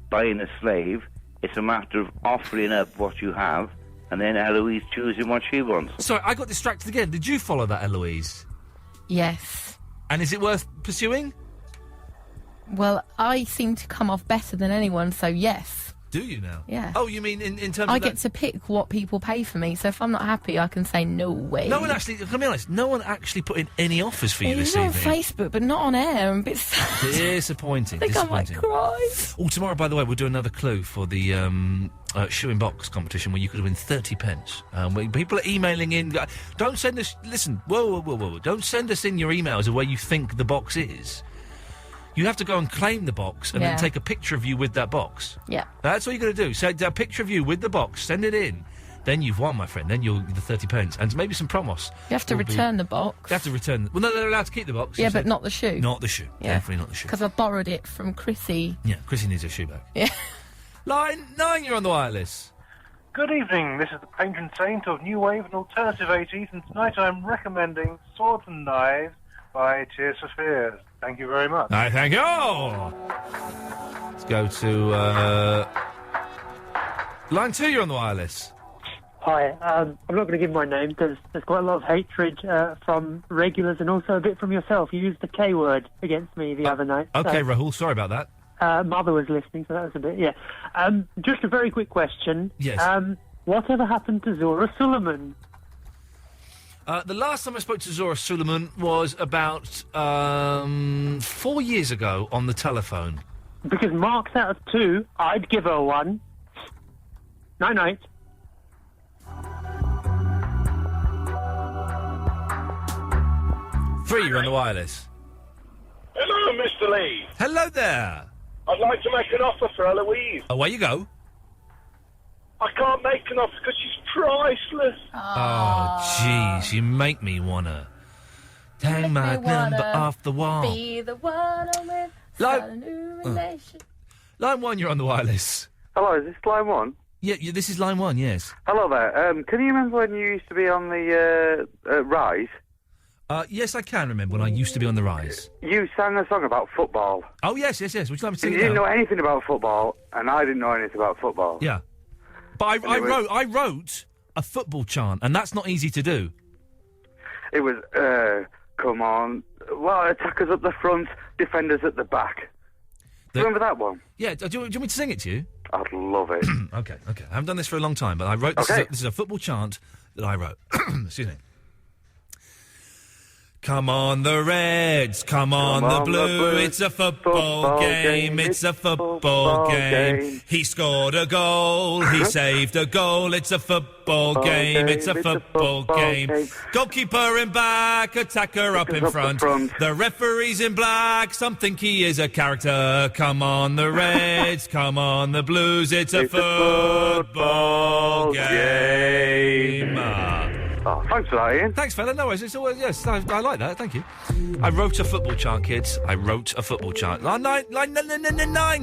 Speaker 11: buying a slave. It's a matter of offering up what you have, and then Eloise choosing what she wants.
Speaker 1: Sorry, I got distracted again. Did you follow that, Eloise?
Speaker 5: Yes.
Speaker 1: And is it worth pursuing?
Speaker 5: Well, I seem to come off better than anyone, so yes.
Speaker 1: Do you now?
Speaker 5: Yeah.
Speaker 1: Oh, you mean in terms of
Speaker 5: I get to pick what people pay for me, so if I'm not happy, I can say no way.
Speaker 1: No one actually, can be honest, no one actually put in any offers for you this
Speaker 5: on
Speaker 1: evening.
Speaker 5: Facebook, but not on air. I'm a bit sad.
Speaker 1: Disappointing.
Speaker 5: I think I might cry.
Speaker 1: Oh, tomorrow, by the way, we'll do another clue for the shoe in box competition where you could win 30 pence. Where people are emailing in. Don't send us. Listen, whoa. Don't send us in your emails of where you think the box is. You have to go and claim the box and then take a picture of you with that box.
Speaker 5: Yeah.
Speaker 1: That's what you're going to do. So a picture of you with the box, send it in. Then you've won, my friend. Then you'll get the 30 pence. And maybe some promos.
Speaker 5: You have to return the box.
Speaker 1: You have to return... Well, no, they're allowed to keep the box.
Speaker 5: Yeah, but not the shoe.
Speaker 1: Not the shoe.
Speaker 5: Yeah.
Speaker 1: Definitely not the shoe.
Speaker 5: Because I borrowed it from Chrissy.
Speaker 1: Yeah, Chrissy needs her shoe back.
Speaker 5: Yeah.
Speaker 1: Line 9, you're on the wireless.
Speaker 23: Good evening, this is the patron saint of New Wave and Alternative 80s, and tonight I'm recommending Swords and Knives by Tears for Fears. Thank you very much.
Speaker 1: Thank you. Let's go to line 2. You're on the wireless.
Speaker 18: Hi. I'm not going to give my name because there's quite a lot of hatred from regulars and also a bit from yourself. You used the K word against me the other night.
Speaker 1: Okay, Rahul. Sorry about that.
Speaker 18: Mother was listening, so that was a bit. Yeah. Just a very quick question.
Speaker 1: Yes.
Speaker 18: Whatever happened to Zora Suleiman?
Speaker 1: The last time I spoke to Zora Suleiman was about 4 years ago on the telephone.
Speaker 18: Because marks out of 2, I'd give her 1. Night.
Speaker 1: 3, you're on the wireless.
Speaker 24: Hello, Mr. Lee.
Speaker 1: Hello there.
Speaker 24: I'd like to make an offer for Eloise.
Speaker 1: Away you go.
Speaker 24: I can't make an offer because she's priceless.
Speaker 1: Oh, jeez, you make me wanna hang my number off the wall.
Speaker 5: Be the one I'm with. Start a new relation.
Speaker 1: Line 1, you're on the wireless.
Speaker 25: Hello, is this line 1?
Speaker 1: Yeah, this is line 1, yes.
Speaker 25: Hello there. Can you remember when you used to be on the Rise?
Speaker 1: Yes, I can remember when I used to be on the rise.
Speaker 10: You sang a song about football.
Speaker 1: Oh, yes. Would you like me to
Speaker 10: And
Speaker 1: sing
Speaker 10: you
Speaker 1: it
Speaker 10: didn't
Speaker 1: now?
Speaker 10: know anything about football, and I didn't know anything about football.
Speaker 1: Yeah. But I wrote a football chant, and that's not easy to do.
Speaker 10: It was, come on, well, attackers up the front, defenders at the back. Remember that one?
Speaker 1: Yeah, do you want me to sing it to you?
Speaker 10: I'd love it.
Speaker 1: Okay. I haven't done this for a long time, but I wrote this.
Speaker 10: Okay.
Speaker 1: This is a football chant that I wrote. Excuse me. Come on the Reds, come on the Blue, it's a football game, it's a football game. He scored a goal, he saved a goal, it's a football game, it's a football game. Goalkeeper in back, attacker up in front. The referee's in black, some think he is a character. Come on the Reds, come on the Blues, it's a football game.
Speaker 10: Oh, thanks for that, Ian.
Speaker 1: Thanks, fella. No worries. It's always, yes, I like that. Thank you. I wrote a football chant, kids. I wrote a football chant. Line 9,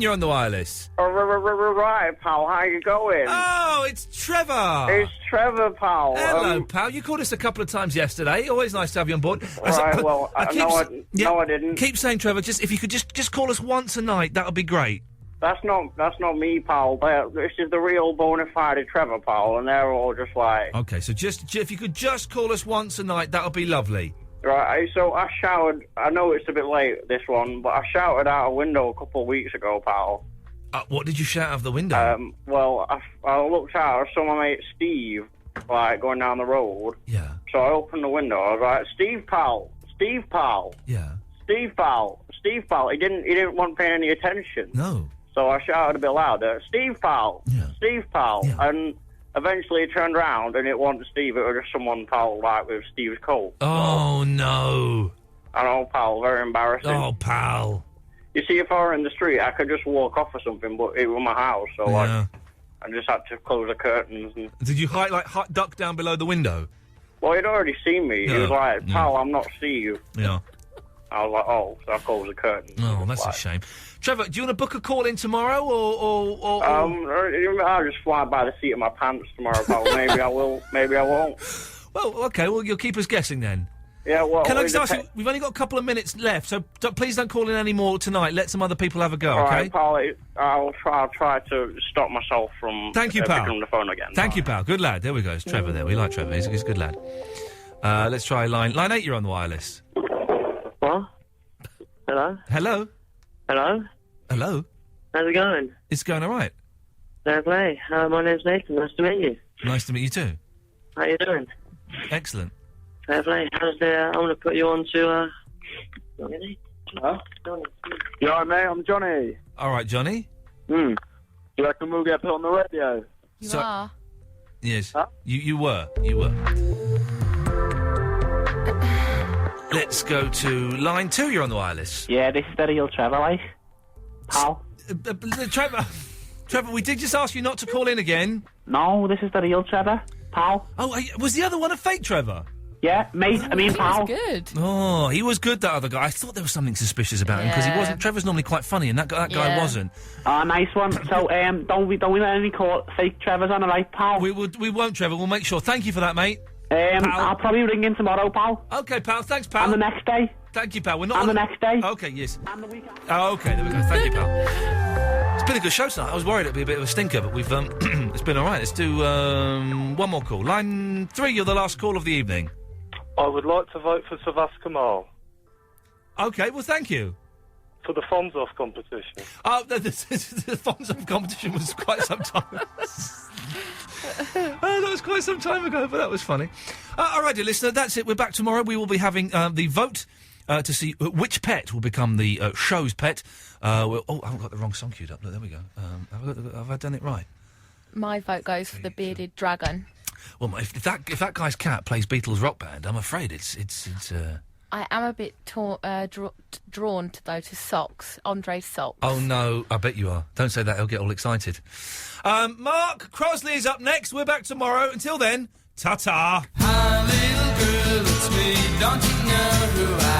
Speaker 1: you're on the wireless.
Speaker 14: Right, pal. How you going?
Speaker 1: Oh, it's Trevor.
Speaker 14: It's Trevor, pal.
Speaker 1: Hello, pal. You called us a couple of times yesterday. Always nice to have you on board.
Speaker 14: Right, well, I didn't.
Speaker 1: Keep saying, Trevor, if you could just call us once a night, that would be great.
Speaker 14: That's not me, pal. This is the real bona fide Trevor, pal, and they're all just like...
Speaker 1: Okay, so if you could just call us once a night, that would be lovely.
Speaker 14: Right, so I shouted... I know it's a bit late, this one, but I shouted out a window a couple of weeks ago, pal.
Speaker 1: What did you shout out of the window?
Speaker 14: Well, I looked out, I saw my mate Steve, like, going down the road.
Speaker 1: Yeah.
Speaker 14: So I opened the window, I was like, Steve, pal.
Speaker 1: Yeah.
Speaker 14: Steve, pal. He didn't want paying any attention.
Speaker 1: No.
Speaker 14: So I shouted a bit louder, Steve, pal.
Speaker 1: Yeah.
Speaker 14: Steve, pal.
Speaker 1: Yeah.
Speaker 14: And eventually he turned round and it wasn't Steve, it was just someone, pal, like with Steve's coat.
Speaker 1: Oh, no.
Speaker 14: I know, pal, very embarrassing.
Speaker 1: Oh, pal.
Speaker 14: You see, if I were in the street, I could just walk off or something, but it was my house, so I just had to close the curtains. And...
Speaker 1: Did you duck down below the window?
Speaker 14: Well, he'd already seen me. He was like, pal, I'm not Steve.
Speaker 1: Yeah.
Speaker 14: I was like, oh, so I closed the curtains.
Speaker 1: Oh, that's a shame. Trevor, do you want to book a call in tomorrow, or...
Speaker 14: I'll just fly by the seat of my pants tomorrow, pal. Maybe I will, maybe I won't.
Speaker 1: Well, okay, well, you'll keep us guessing then.
Speaker 14: Yeah, well...
Speaker 1: Can I just ask you, we've only got a couple of minutes left, so please don't call in any more tonight. Let some other people have a go,
Speaker 14: All
Speaker 1: okay?
Speaker 14: right, pal, I'll try to stop myself from...
Speaker 1: Thank you, pal.
Speaker 14: picking up the phone again.
Speaker 1: Thank you, pal. Good lad. There we go. It's Trevor there. We like Trevor. He's a good lad. Let's try line 8, you're on the wireless.
Speaker 15: What? Hello?
Speaker 1: Hello?
Speaker 15: Hello?
Speaker 1: Hello?
Speaker 15: How's it going?
Speaker 1: It's going all right.
Speaker 15: Fair play. My name's Nathan. Nice to meet you.
Speaker 1: Nice to meet you too.
Speaker 15: How you doing?
Speaker 1: Excellent.
Speaker 15: Fair play. I'm going to put you on to...
Speaker 23: Huh? You alright, mate? I'm Johnny.
Speaker 1: All right, Johnny.
Speaker 23: You reckon we'll get put on the radio?
Speaker 5: You are.
Speaker 1: Yes.
Speaker 23: Huh?
Speaker 1: You were. Let's go to line 2, you're on the wireless.
Speaker 16: Yeah, this is the real Trevor, like. Pal.
Speaker 1: Trevor, we did just ask you not to call in again.
Speaker 16: No, this is the real Trevor, pal.
Speaker 1: Oh, was the other one a fake Trevor?
Speaker 16: Yeah, mate, pal.
Speaker 5: He was good.
Speaker 1: Oh, he was good, that other guy. I thought there was something suspicious about him, because he wasn't... Trevor's normally quite funny, and that guy wasn't.
Speaker 16: Oh, nice one. So, don't we let any fake Trevors on, alright, pal?
Speaker 1: We won't, Trevor. We'll make sure. Thank you for that, mate.
Speaker 16: I'll probably ring in tomorrow, pal.
Speaker 1: Okay, pal. Thanks, pal.
Speaker 16: And the next day.
Speaker 1: Thank you, pal. We're not...
Speaker 16: And the next day.
Speaker 1: Okay, yes.
Speaker 16: And the weekend.
Speaker 1: Oh, okay, there we go. Thank you, pal. It's been a good show tonight. I was worried it'd be a bit of a stinker, but we've it's been all right. Let's do one more call. Line 3, you're the last call of the evening.
Speaker 23: I would like to vote for Savas Kamal.
Speaker 1: Okay, well, thank you.
Speaker 23: For the Fonzoff competition.
Speaker 1: Oh, the Fonzoff competition was quite some time. That was quite some time ago, but that was funny. All right, dear listener, that's it. We're back tomorrow. We will be having the vote to see which pet will become the show's pet. I haven't got the wrong song queued up. Look, there we go. Have I done it right?
Speaker 5: My vote goes for the bearded dragon.
Speaker 1: Well, if that guy's cat plays Beatles rock band, I'm afraid it's.
Speaker 5: I am a bit drawn to socks, Andre's socks.
Speaker 1: Oh no, I bet you are. Don't say that; he'll get all excited. Mark Crosley is up next. We're back tomorrow. Until then, ta-ta.
Speaker 25: Hi, little girl, it's me. Don't you know who I